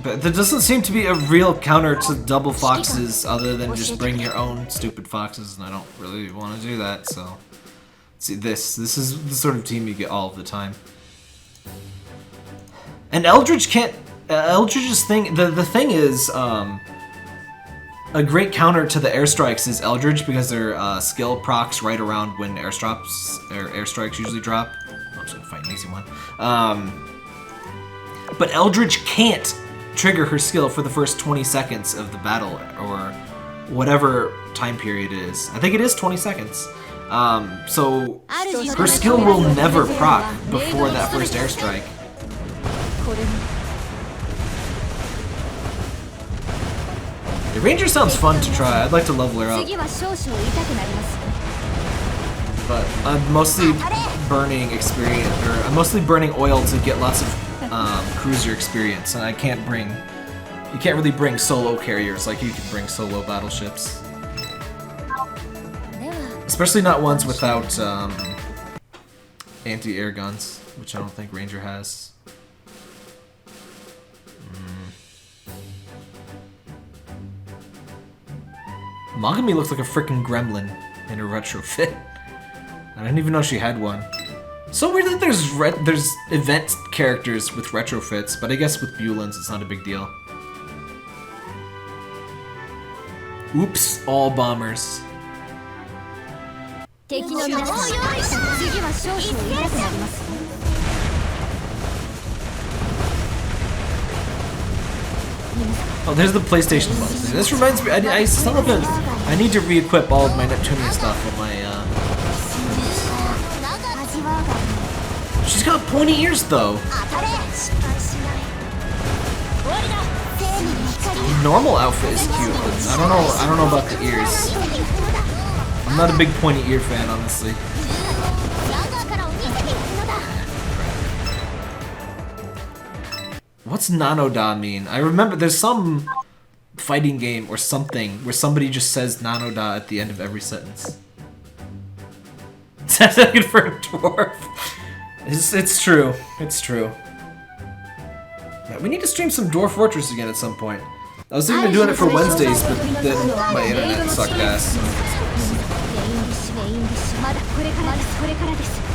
But there doesn't seem to be a real counter to double foxes other than just bring your own stupid foxes, and I don't really want to do that, so... See, this is the sort of team you get all of the time. And Eldridge can't... Eldridge's thing... The thing is, a great counter to the airstrikes is Eldridge because their skill procs right around when airstrikes usually drop. Oh, I'm just gonna fight an easy one. But Eldridge can't trigger her skill for the first 20 seconds of the battle, or whatever time period it is. I think it is 20 seconds. So her skill will never proc before that first airstrike. The Ranger sounds fun to try. I'd like to level her up. But I'm mostly burning experience, or I'm mostly burning oil to get lots of cruiser experience, and I can't bring. You can't really bring solo carriers like you can bring solo battleships, especially not ones without anti-air guns, which I don't think Ranger has. Mogami looks like a freaking gremlin in a retrofit. I didn't even know she had one. So weird that there's event characters with retrofits, but I guess with Bulens it's not a big deal. Oops, all bombers. Oh, there's the PlayStation button. This reminds me, I still haven't. I need to re-equip all of my Neptunian stuff on my. She's got pointy ears though. The normal outfit is cute, but I don't know about the ears. I'm not a big pointy ear fan, honestly. What's Nanoda mean? I remember there's some fighting game or something where somebody just says Nanoda at the end of every sentence. Sounds like it for a dwarf. It's true. It's true. Yeah, we need to stream some Dwarf Fortress again at some point. I was thinking of doing it for Wednesdays, but then my internet sucked ass.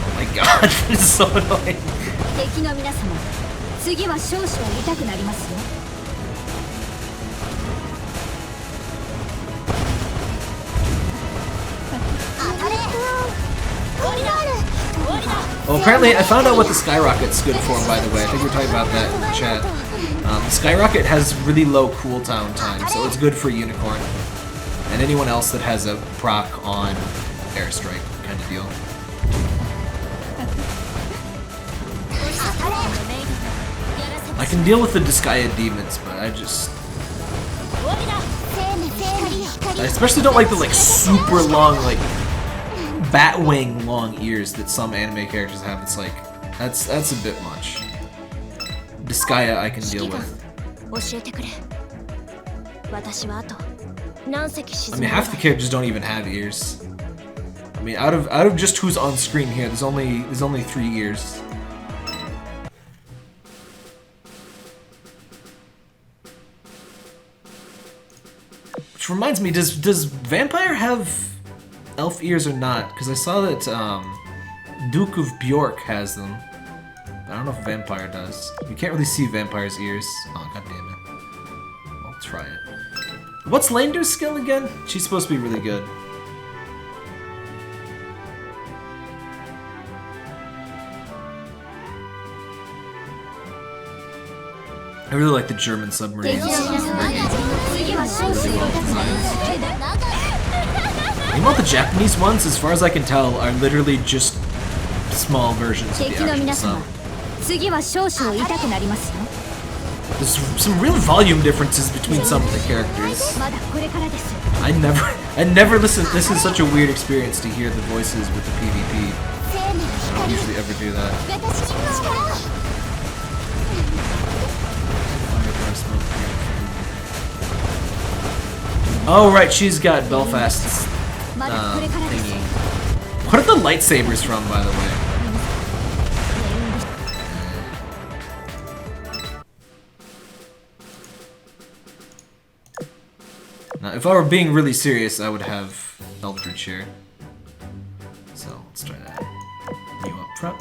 Oh my god, this is so annoying. Well, apparently I found out what the Skyrocket's good for, by the way. I think we were talking about that in the chat. The Skyrocket has really low cooldown time, so it's good for Unicorn. And anyone else that has a proc on Airstrike kind of deal. I can deal with the Disgaea demons, but I especially don't like the super long, Batwing long ears that some anime characters have. It's like, that's a bit much. Disgaea I can deal with. I mean, half the characters don't even have ears. I mean, out of just who's on screen here, there's only 3 ears. Which reminds me, does Vampire have elf ears or not? Because I saw that Duke of Bjork has them. I don't know if Vampire does. You can't really see Vampire's ears. Oh, god damn it. I'll try it. What's Lander's skill again? She's supposed to be really good. I really like the German submarines. Meanwhile, the Japanese ones, as far as I can tell, are literally just small versions of the actual sub. There's some real volume differences between some of the characters. I never listen. This is such a weird experience to hear the voices with the PvP. I don't usually ever do that. Oh right, she's got Belfast's thingy. What are the lightsabers from, by the way? Now, if I were being really serious, I would have Eldritch here. So let's try that. New up front.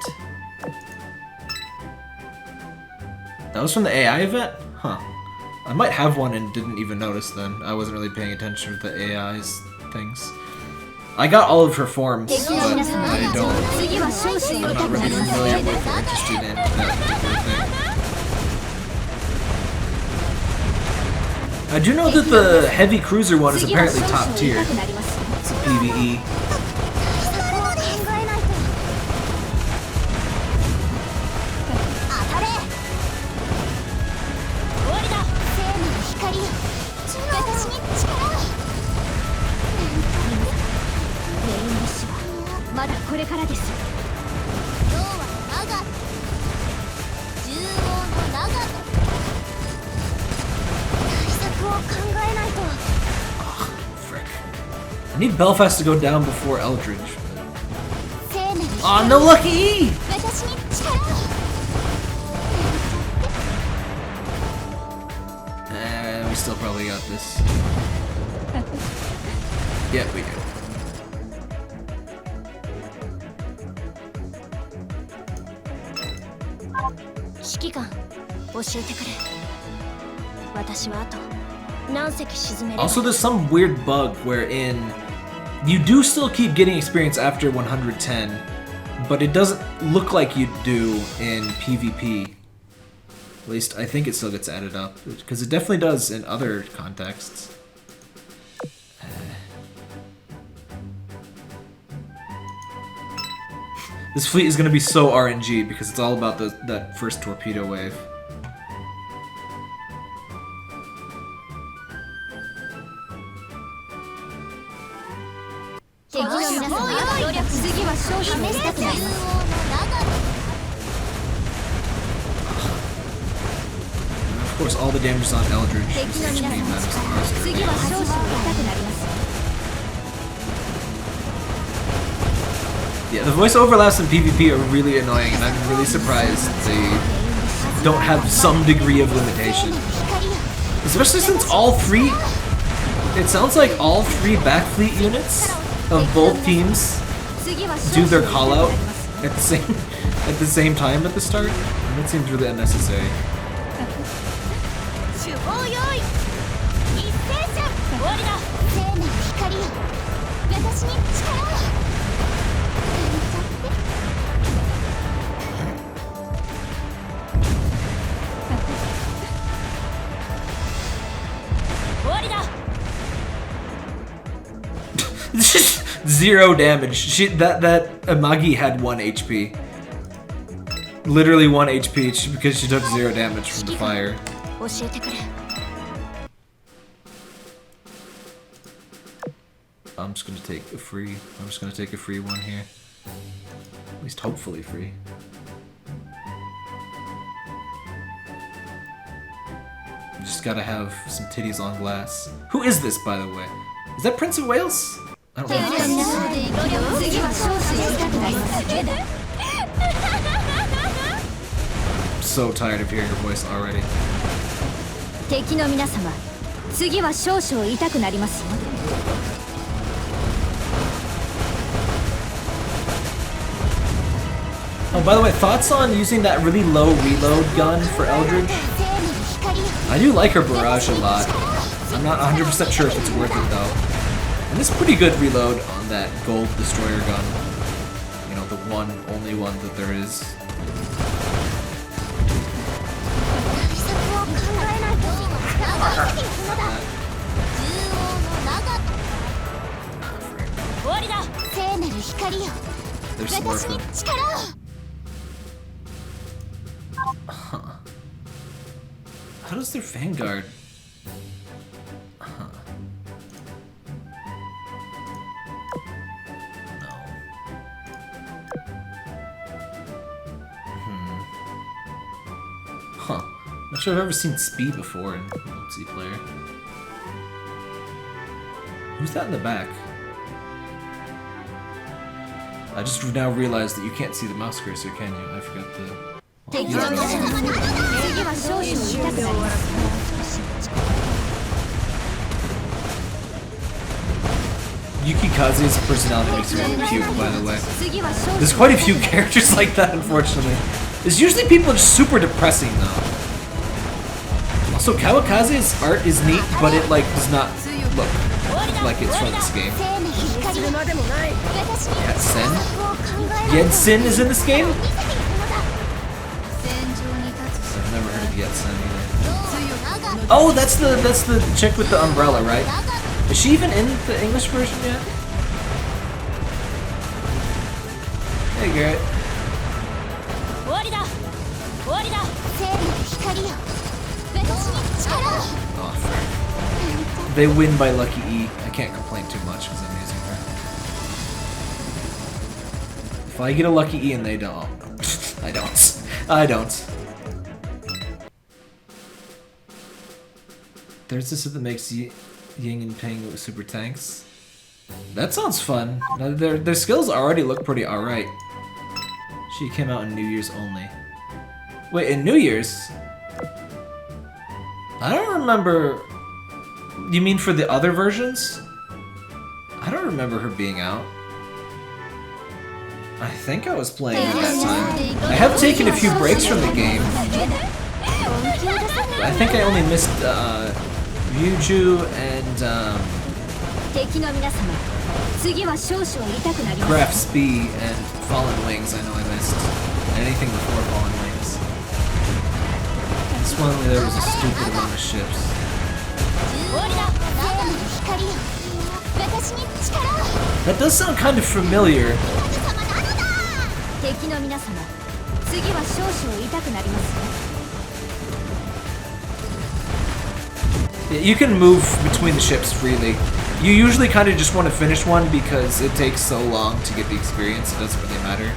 That was from the AI event? Huh. I might have one and didn't even notice then. I wasn't really paying attention to the AI's things. I got all of her forms, but I'm not really familiar with or interested in that particular thing. I do know that the heavy cruiser one is apparently top tier. It's a PvE. まだこれからです。今日は長野、縦横の長野。対策を考えないと。Frick. I need Belfast to go down before Eldridge. Oh, no lucky! We still probably got this. Yeah, we do. 指揮官、教えてくれ。私はあと何隻沈めれば。 Also, there's some weird bug wherein you do still keep getting experience after 110, but it doesn't look like you do in PvP. At least I think it still gets added up, because it definitely does in other contexts. This fleet is going to be so RNG because it's all about that first torpedo wave. Of course, all the damage is on Eldridge. Yeah, the voice overlaps in PvP are really annoying, and I'm really surprised they don't have some degree of limitation. Especially since all three... It sounds like all three backfleet units of both teams do their call-out at the same time at the start. And that seems really unnecessary. Zero damage. That Amagi had 1 HP. Literally 1 HP because she took 0 damage from the fire. I'm just gonna take a free. I'm just gonna take a free one here. At least hopefully free. You just gotta have some titties on glass. Who is this, by the way? Is that Prince of Wales? I don't know. I'm so tired of hearing her voice already. Oh, by the way, thoughts on using that really low reload gun for Eldridge? I do like her barrage a lot. I'm not 100% sure if it's worth it though. And it's pretty good reload on that gold destroyer gun. You know, the only one that there is. There's more of them. Huh. How does their Vanguard? Huh. No. Huh. Not sure I've ever seen speed before in multiplayer. Who's that in the back? I just now realized that you can't see the mouse cursor, can you? I forgot to... Yuki Kazu's personality makes me really puke, by the way. There's quite a few characters like that, unfortunately. There's usually people just super depressing, though. Also, Kawakaze's art is neat, but it, like, does not look like it's from this game. Yedsen? Yedsen is in this game? I've never heard of Yetsen either. Oh, that's the chick with the umbrella, right? Is she even in the English version yet? Hey, Garrett. Oh, frick. They win by Lucky E. I can't complain too much because I'm using her. If I get a Lucky E and they don't, I don't. I don't. There's this that makes Ying and Ping with super tanks. That sounds fun. Their skills already look pretty alright. She came out in New Year's only. Wait, in New Year's? I don't remember... You mean for the other versions? I don't remember her being out. I think I was playing at that time. I have taken a few breaks from the game. I think I only missed Ryuju and Crafts B and Fallen Wings. I know I missed. Anything before Fallen Wings. This one there was a stupid amount of ships. That does sound kind of familiar. Yeah, you can move between the ships freely. You usually kind of just want to finish one because it takes so long to get the experience, it doesn't really matter.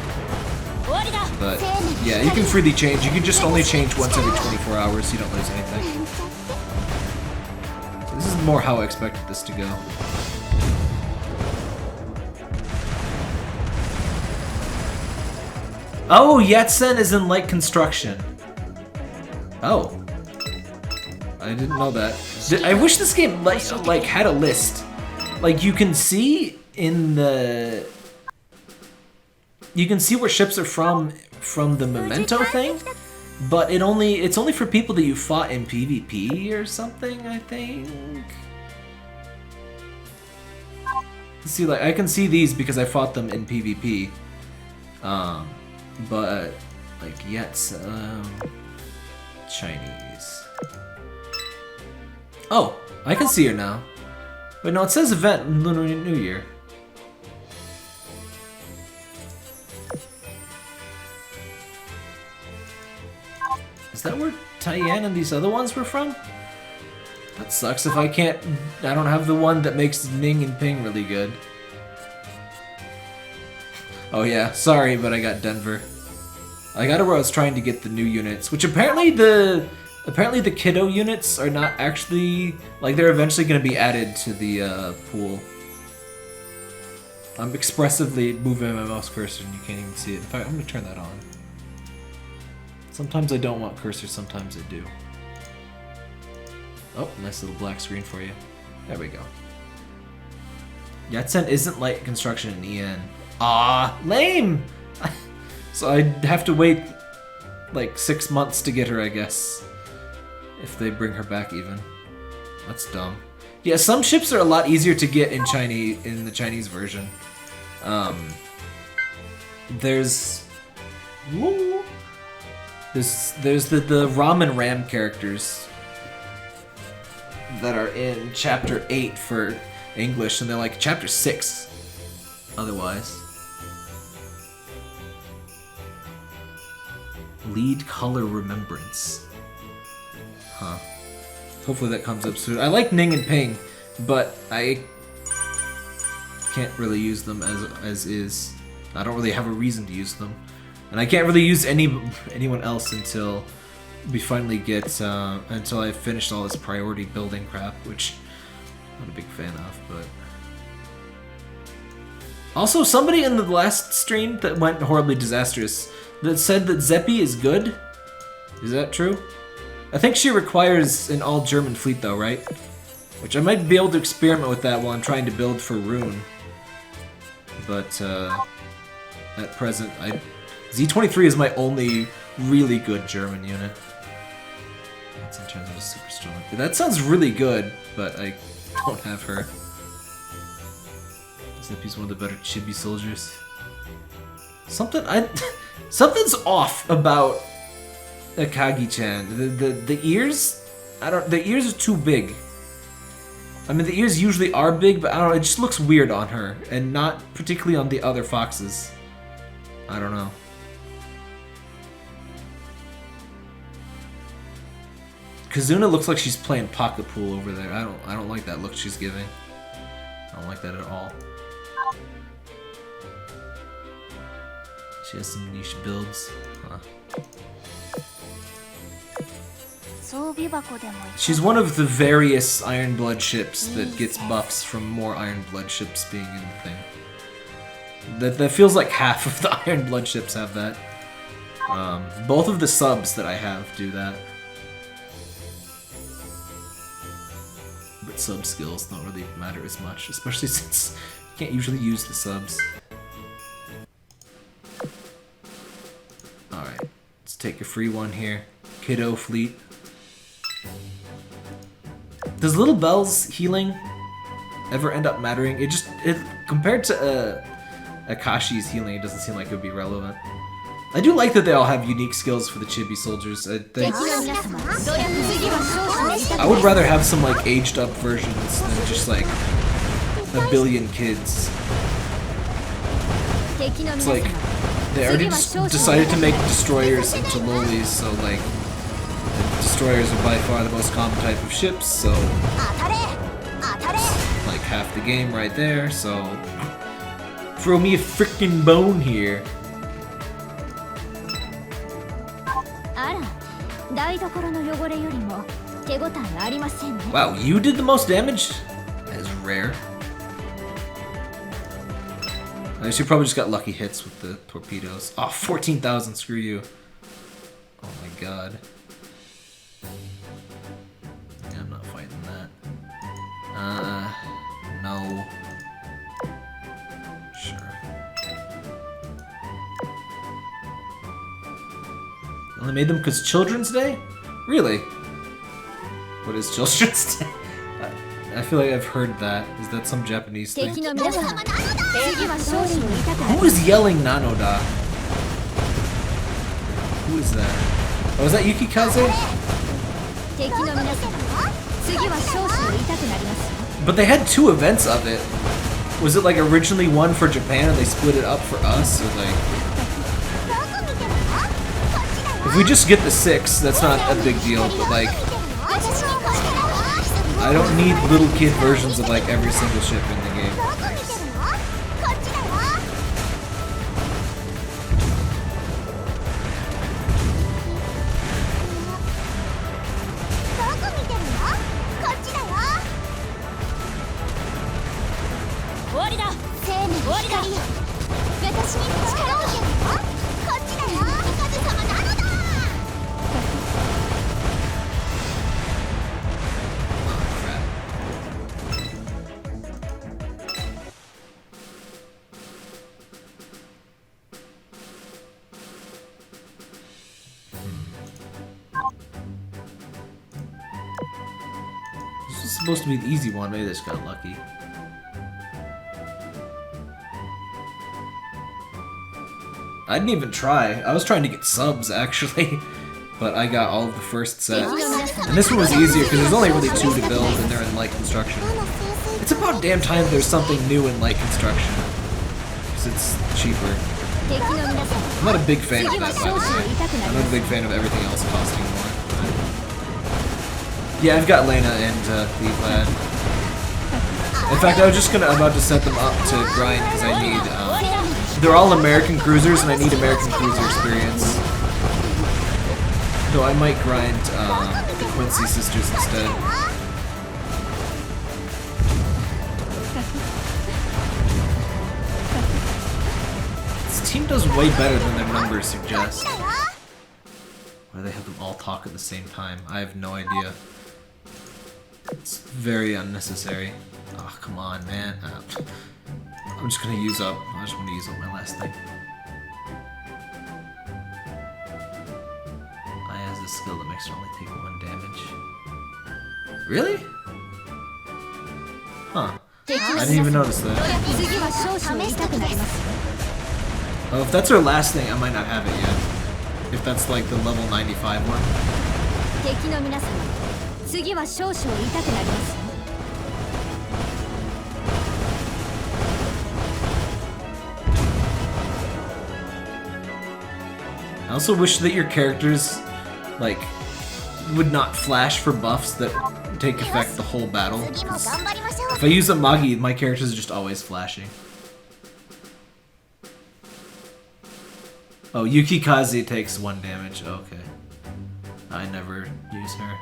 But yeah, you can freely change. You can just only change once every 24 hours, so you don't lose anything. So this is more how I expected this to go. Oh, Yetsen is in light construction. Oh. I didn't know that. I wish this game like had a list. Like you can see in the... You can see where ships are from the memento thing, but it's only for people that you fought in PvP or something, I think. See, like I can see these because I fought them in PvP. But like Chinese. Oh, I can see her now. Wait, no, it says event in Lunar New Year. Is that where Tyann and these other ones were from? That sucks if I don't have the one that makes Ning and Ping really good. Oh yeah, sorry, but I got Denver. I got it where I was trying to get the new units, which apparently the kiddo units are not actually, like, they're eventually going to be added to the pool. I'm expressively moving my mouse cursor and you can't even see it. In fact, I'm going to turn that on. Sometimes I don't want cursor, sometimes I do. Oh, nice little black screen for you. There we go. Yetsen isn't light construction in EN. Ah, lame! So I'd have to wait like 6 months to get her, I guess. If they bring her back even. That's dumb. Yeah, some ships are a lot easier to get in the Chinese version. There's the Ramen Ram characters that are in chapter 8 for English, and they're like chapter 6 otherwise. Lead color remembrance. Huh. Hopefully that comes up soon. I like Ning and Ping, but I can't really use them as is. I don't really have a reason to use them. And I can't really use anyone else until we finally get, until I've finished all this priority building crap, which I'm not a big fan of, but... Also, somebody in the last stream that went horribly disastrous that said that Zeppi is good. Is that true? I think she requires an all-German fleet though, right? Which I might be able to experiment with that while I'm trying to build for Rune. But, at present, Z23 is my only really good German unit. That's in terms of a super strong. That sounds really good, but I don't have her. Zeppi's one of the better chibi soldiers. Something's off about Akagi-chan. The ears? The ears are too big. I mean, the ears usually are big, but I don't know, it just looks weird on her, and not particularly on the other foxes. I don't know. Kazuna looks like she's playing pocket pool over there. I don't like that look she's giving. I don't like that at all. She has some niche builds. Huh. She's one of the various Iron Blood ships that gets buffs from more Iron Blood ships being in the thing. That feels like half of the Iron Blood ships have that. Both of the subs that I have do that. But sub skills don't really matter as much, especially since you can't usually use the subs. Alright, let's take a free one here. Kiddo Fleet. Does Little Bell's healing ever end up mattering? It compared to Akashi's healing, it doesn't seem like it would be relevant. I do like that they all have unique skills for the chibi soldiers. I would rather have some like aged up versions than just like a billion kids. It's like they already just decided to make destroyers into lolis, so like destroyers are by far the most common type of ships, so like half the game right there, so throw me a frickin' bone here. Wow, you did the most damage? That is rare. I guess you probably just got lucky hits with the torpedoes. Oh, 14,000, screw you. Oh my god. Yeah, I'm not fighting that. No. Sure. Only made them because Children's Day? Really? What is Children's Day? I feel like I've heard that. Is that some Japanese thing? Who is yelling Nanoda? Who is that? Oh, is that Yukikaze? But they had two events of it. Was it like originally one for Japan and they split it up for us? Or like... If we just get the 6, that's not a big deal, but like... I don't need little kid versions of like every single ship in the game. Supposed to be the easy one, maybe they just got lucky. I didn't even try. I was trying to get subs actually, but I got all of the first set. And this one was easier because there's only really 2 to build and they're in light construction. It's about damn time there's something new in light construction, because it's cheaper. I'm not a big fan of that, by the way. I'm not a big fan of everything else costing more. Yeah, I've got Lena and Leaflad. In fact, I was just about to set them up to grind because I need, they're all American cruisers and I need American cruiser experience. Though I might grind the Quincy sisters instead. This team does way better than their numbers suggest. Why do they have them all talk at the same time? I have no idea. It's very unnecessary. Oh, come on, man. I'm just gonna use up. I just want to use up my last thing. I has this skill that makes her only take 1 damage. Really? Huh. I didn't even notice that. Oh, if that's her last thing, I might not have it yet. if that's like the level 95 one. 敵の皆様、次は少々痛くなりますよ。 I also wish that your characters, like, would not flash for buffs that take effect the whole battle. 'Cause if I use a Magi, my characters are just always flashing. Oh, Yukikaze takes 1 damage. Okay. I never use her.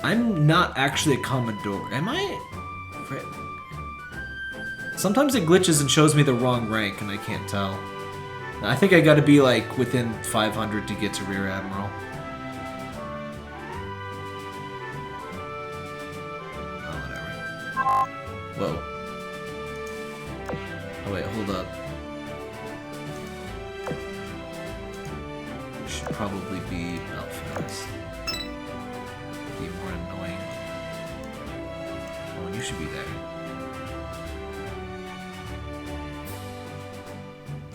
I'm not actually a Commodore. Am I? Sometimes it glitches and shows me the wrong rank and I can't tell. I think I gotta be like within 500 to get to Rear Admiral. Oh, whatever. Whoa. Oh wait, hold up. Should probably be out fast. Be more annoying. Oh, and you should be there.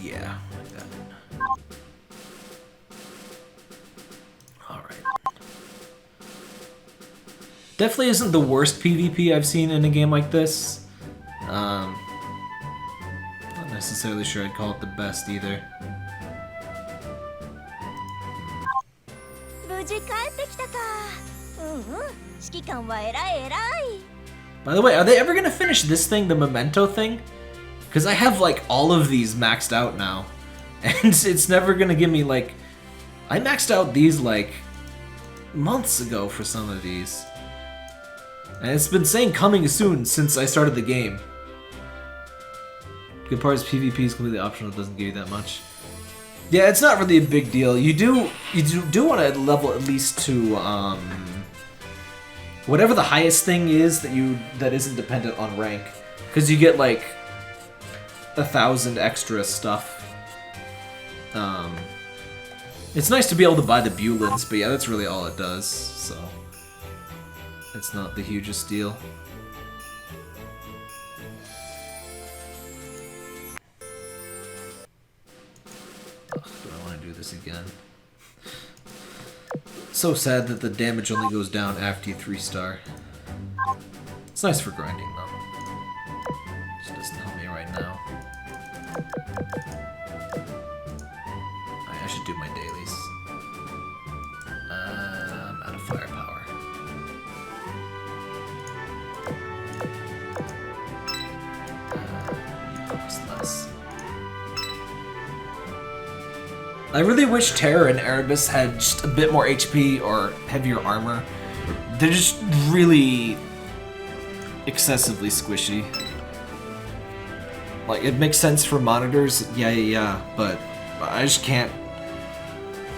Yeah, like that. Alright. Definitely isn't the worst PvP I've seen in a game like this. Not necessarily sure I'd call it the best either. By the way, are they ever gonna finish this thing, the Memento thing? Because I have, like, all of these maxed out now. And it's never gonna give me, like... I maxed out these, like, months ago for some of these. And it's been saying coming soon since I started the game. Good part is PvP is completely optional, it doesn't give you that much. Yeah, it's not really a big deal. You do want to level at least to, whatever the highest thing is that isn't dependent on rank. Because you get, like... 1,000 extra stuff. It's nice to be able to buy the Bulins, but yeah, that's really all it does, so it's not the hugest deal. Ugh, do I want to do this again? So sad that the damage only goes down after you 3-star. It's nice for grinding though. Just doesn't help me right now. I should do my dailies. I'm out of firepower. You cost less. I really wish Terra and Erebus had just a bit more HP or heavier armor. They're just really excessively squishy. Like, it makes sense for monitors, yeah, but I just can't.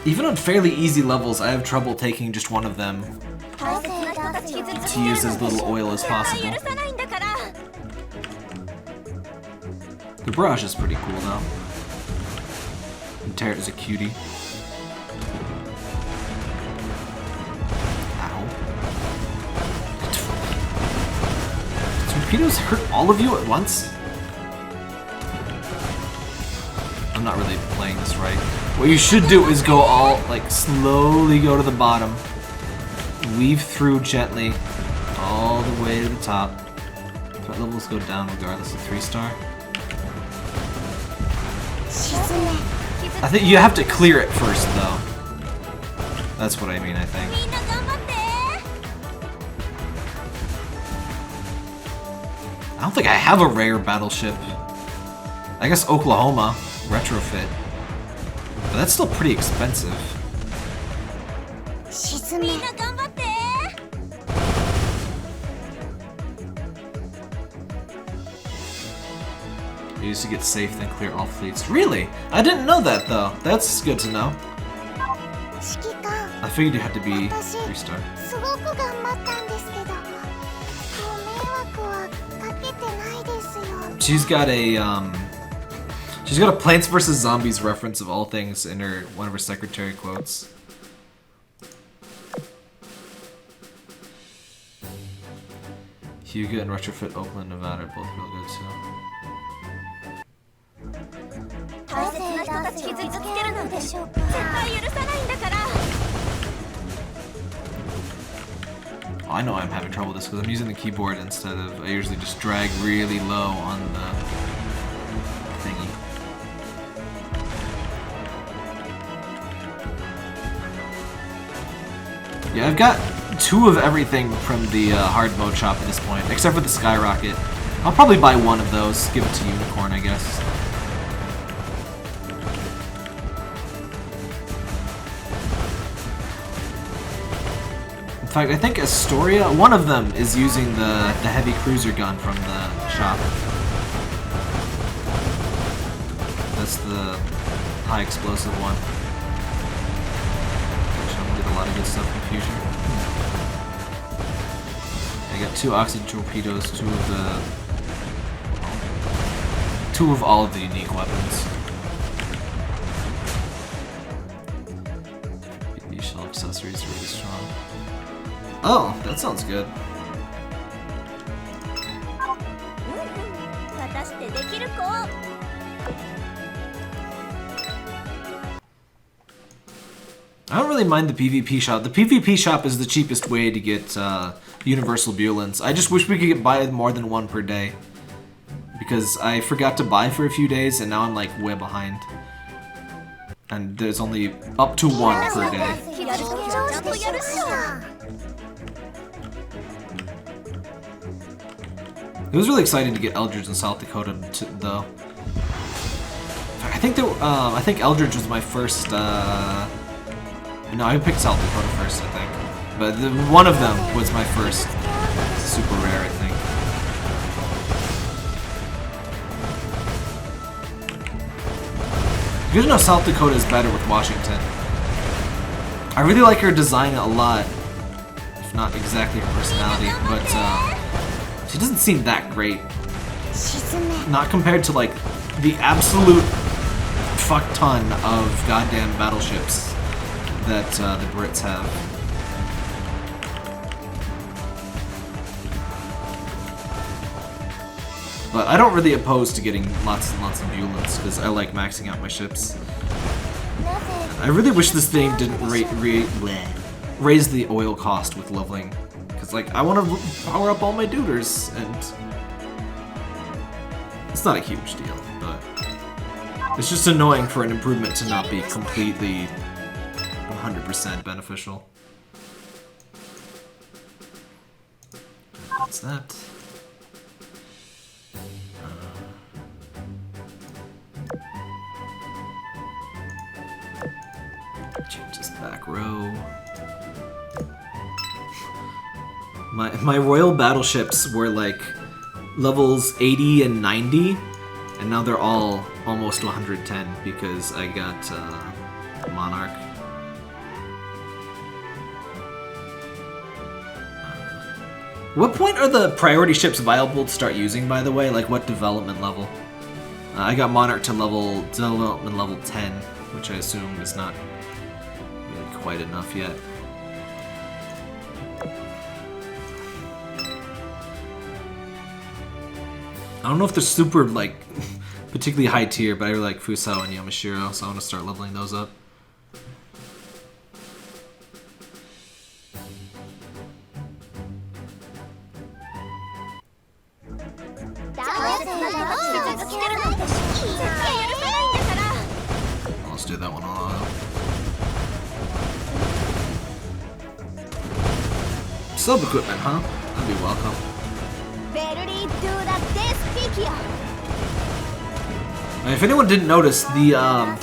Even on fairly easy levels, I have trouble taking just one of them to use as little oil as possible. The Barrage is pretty cool though. And Terra is a cutie. Ow. Did torpedoes hurt all of you at once? I'm not really playing this right. What you should do is go all, like, slowly go to the bottom. Weave through gently all the way to the top. Threat levels go down regardless of 3-star. I think you have to clear it first, though. That's what I mean, I think. I don't think I have a rare battleship. I guess Oklahoma. Retrofit. But that's still pretty expensive. You used to get safe then clear all fleets. Really? I didn't know that though. That's good to know. I figured you had to be 3-star. She's got a Plants vs. Zombies reference of all things in one of her secretary quotes. Hugo and Retrofit Oakland, Nevada are both real good too. I know I'm having trouble with this because I'm using the keyboard instead of, I usually just drag really low on the thingy. Yeah, I've got 2 of everything from the hard mode shop at this point, except for the skyrocket. I'll probably buy 1 of those, give it to Unicorn, I guess. In fact, I think Astoria, one of them is using the heavy cruiser gun from the shop. That's the high explosive one. Which I'm gonna get a lot of good stuff in Fusion. I got 2 oxygen torpedoes, 2 of all of the unique weapons. BB shell accessories are really strong. Oh, that sounds good. I don't really mind the PvP shop. The PvP shop is the cheapest way to get universal Bulens. I just wish we could buy more than 1 per day. Because I forgot to buy for a few days and now I'm like way behind. And there's only up to 1 per day. It was really exciting to get Eldridge in South Dakota, though. I think Eldridge was my first. No, I picked South Dakota first, I think. But one of them was my first super rare, I think. You know, South Dakota is better with Washington. I really like her design a lot, if not exactly her personality, but she doesn't seem that great. Not compared to like the absolute fuck ton of goddamn battleships that the Brits have. But I don't really oppose to getting lots and lots of Bulens because I like maxing out my ships. I really wish this game didn't raise the oil cost with leveling, because like I want to power up all my duders, and it's not a huge deal, but it's just annoying for an improvement to not be completely 100% beneficial. What's that? Change this back row. My royal battleships were like levels 80 and 90, and now they're all almost 110 because I got Monarch. What point are the priority ships viable to start using, by the way? Like what development level? I got Monarch to development level 10, which I assume is not really quite enough yet. I don't know if they're super, like, particularly high tier, but I really like Fusao and Yamashiro, so I want to start leveling those up. Let's do that one all out. Sub equipment, huh? That'd be welcome. If anyone didn't notice, the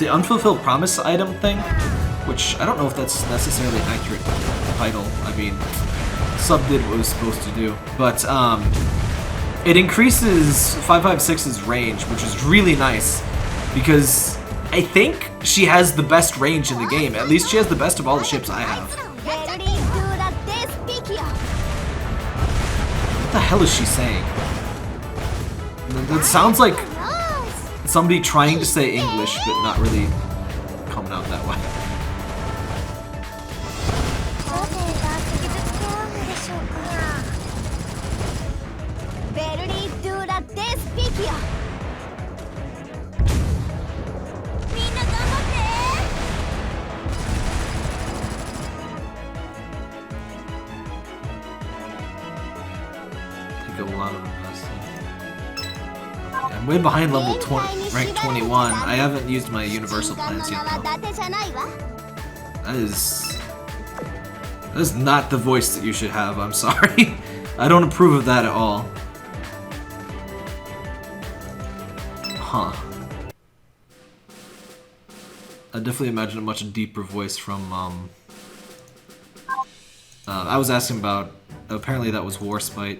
unfulfilled promise item thing, which I don't know if that's necessarily an accurate title. I mean, Sub did what it was supposed to do, but it increases 556's range, which is really nice because I think she has the best range in the game. At least she has the best of all the ships I have. What the hell is she saying? That sounds like somebody trying to say English, but not really coming out that way. I'm way behind level 20, rank 21. I haven't used my universal plans yet though. That is not the voice that you should have, I'm sorry. I don't approve of that at all. Huh. I definitely imagine a much deeper voice from, I was asking about, apparently that was Warspite.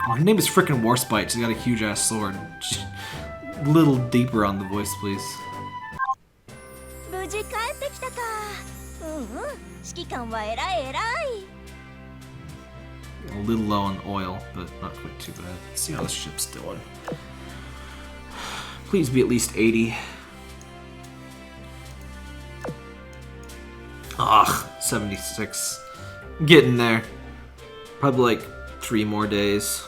Her name is frickin' Warspite, she's got a huge ass sword. Just a little deeper on the voice, please. A little low on oil, but not quite too bad. Let's see how this ship's doing. Please be at least 80. Ugh, 76. Getting there. Probably like 3 more days.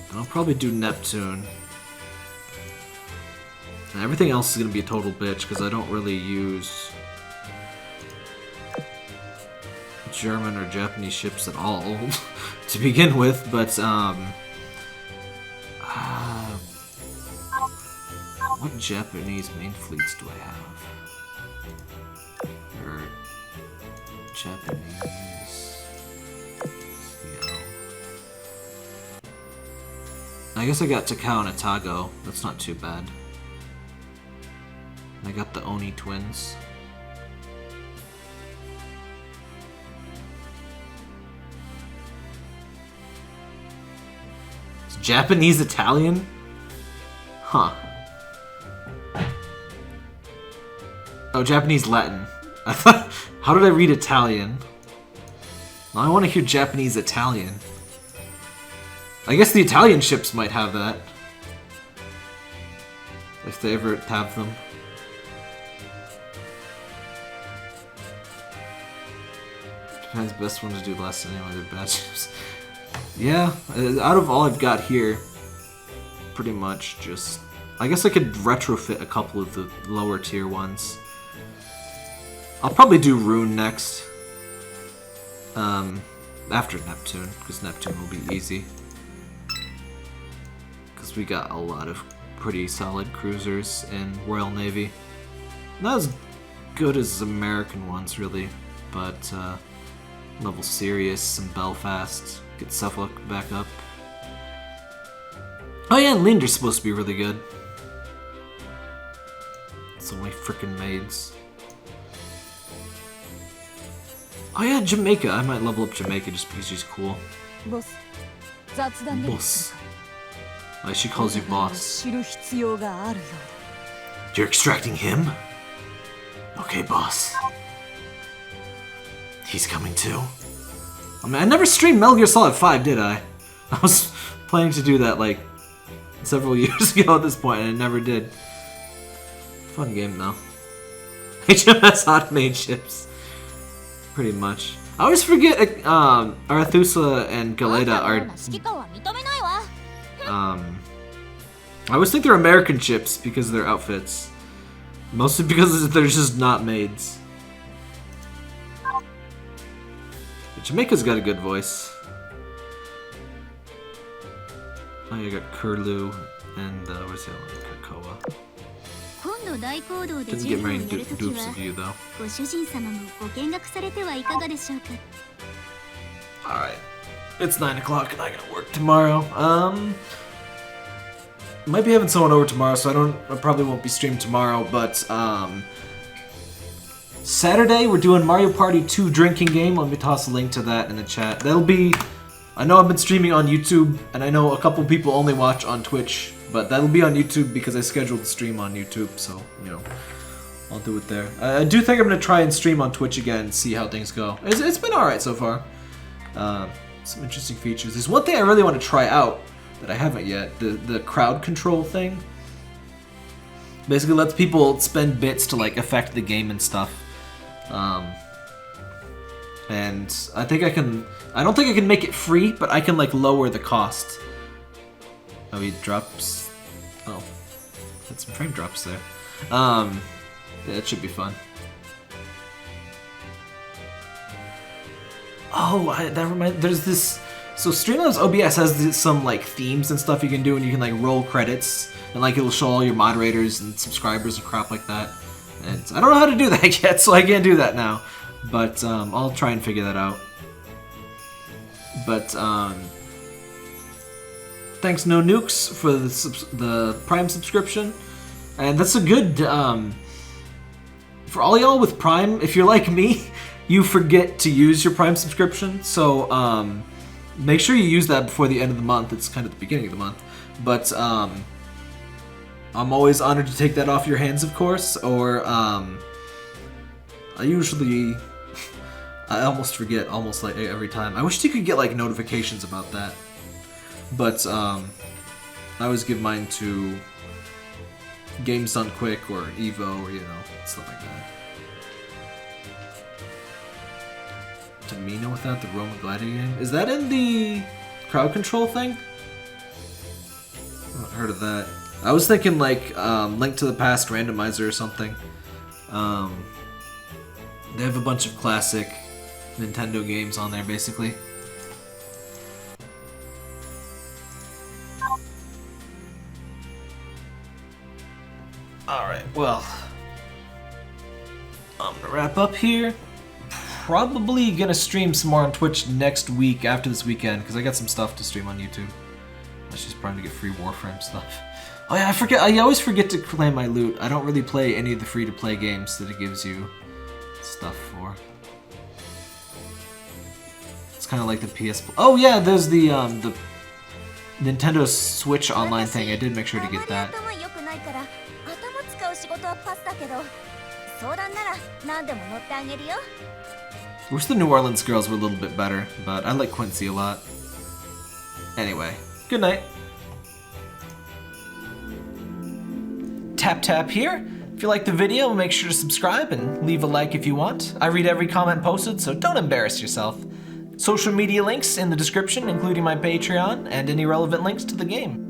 And I'll probably do Neptune. And everything else is gonna be a total bitch because I don't really use German or Japanese ships at all to begin with, but what Japanese main fleets do I have? Or Japanese, yeah. I guess I got Takao and Atago. That's not too bad. I got the Oni twins. It's Japanese Italian? Huh. Oh, Japanese Latin. I thought, how did I read Italian? Now I want to hear Japanese Italian. I guess the Italian ships might have that. If they ever have them. Japan's best one to do less than any other bad ships. Yeah, out of all I've got here, pretty much just... I guess I could retrofit a couple of the lower tier ones. I'll probably do Rune next. After Neptune, because Neptune will be easy. Because we got a lot of pretty solid cruisers in Royal Navy. Not as good as American ones, really, but level Sirius and Belfast. Get Suffolk back up. Oh yeah, and Linder's supposed to be really good. It's only frickin' maids. Oh yeah, Jamaica. I might level up Jamaica just because she's cool. Boss. Why she calls you boss. You're extracting him? Okay, boss. He's coming too. I mean, I never streamed Metal Gear Solid 5, did I? I was planning to do that like several years ago at this point, and I never did. Fun game though. HMS automated ships. Pretty much. I always forget Arethusa and Galeta are... I always think they're American ships because of their outfits. Mostly because they're just not maids. But Jamaica's got a good voice. Oh, you got Curlew and where's the other one? Krakoa. Didn't get very dupes of you though. Alright. It's 9 o'clock and I gotta work tomorrow. Might be having someone over tomorrow, so I probably won't be streaming tomorrow, but Saturday we're doing Mario Party 2 drinking game. Let me toss a link to that in the chat. That'll be... I know I've been streaming on YouTube, and I know a couple people only watch on Twitch, but that'll be on YouTube because I scheduled the stream on YouTube, so, you know, I'll do it there. I do think I'm going to try and stream on Twitch again and see how things go. It's been alright so far. Some interesting features. There's one thing I really want to try out that I haven't yet, the crowd control thing. Basically lets people spend bits to, like, affect the game and stuff. And I think I can... I don't think I can make it free, but I can, like, lower the cost. Oh, he drops... Oh. Had some frame drops there. Yeah, it should be fun. Oh, that reminds. There's this. So Streamlabs OBS has some like themes and stuff you can do, and you can like roll credits, and like it'll show all your moderators and subscribers and crap like that. And I don't know how to do that yet, so I can't do that now. But I'll try and figure that out. But thanks No Nukes for the Prime subscription, and that's a good for all y'all with Prime. If you're like me, you forget to use your Prime subscription, so make sure you use that before the end of the month. It's kind of the beginning of the month, but I'm always honored to take that off your hands, of course. Or I almost forget almost like every time. I wish you could get like notifications about that, but I always give mine to Games Done Quick or Evo or stuff like that. Tamina without the Roman Gladiator game? Is that in the crowd control thing? I haven't heard of that. I was thinking like Link to the Past randomizer or something. They have a bunch of classic Nintendo games on there, basically. Alright, well, I'm gonna wrap up here. Probably gonna stream some more on Twitch next week after this weekend, because I got some stuff to stream on YouTube. That's just trying to get free Warframe stuff. Oh yeah, I always forget to claim my loot. I don't really play any of the free-to-play games that it gives you stuff for. It's kind of like the PS. Oh yeah, there's the Nintendo Switch online thing. I did make sure to get that. I wish the New Orleans girls were a little bit better, but I like Quincy a lot. Anyway, good night. Tap tap here. If you like the video, make sure to subscribe and leave a like if you want. I read every comment posted, so don't embarrass yourself. Social media links in the description, including my Patreon and any relevant links to the game.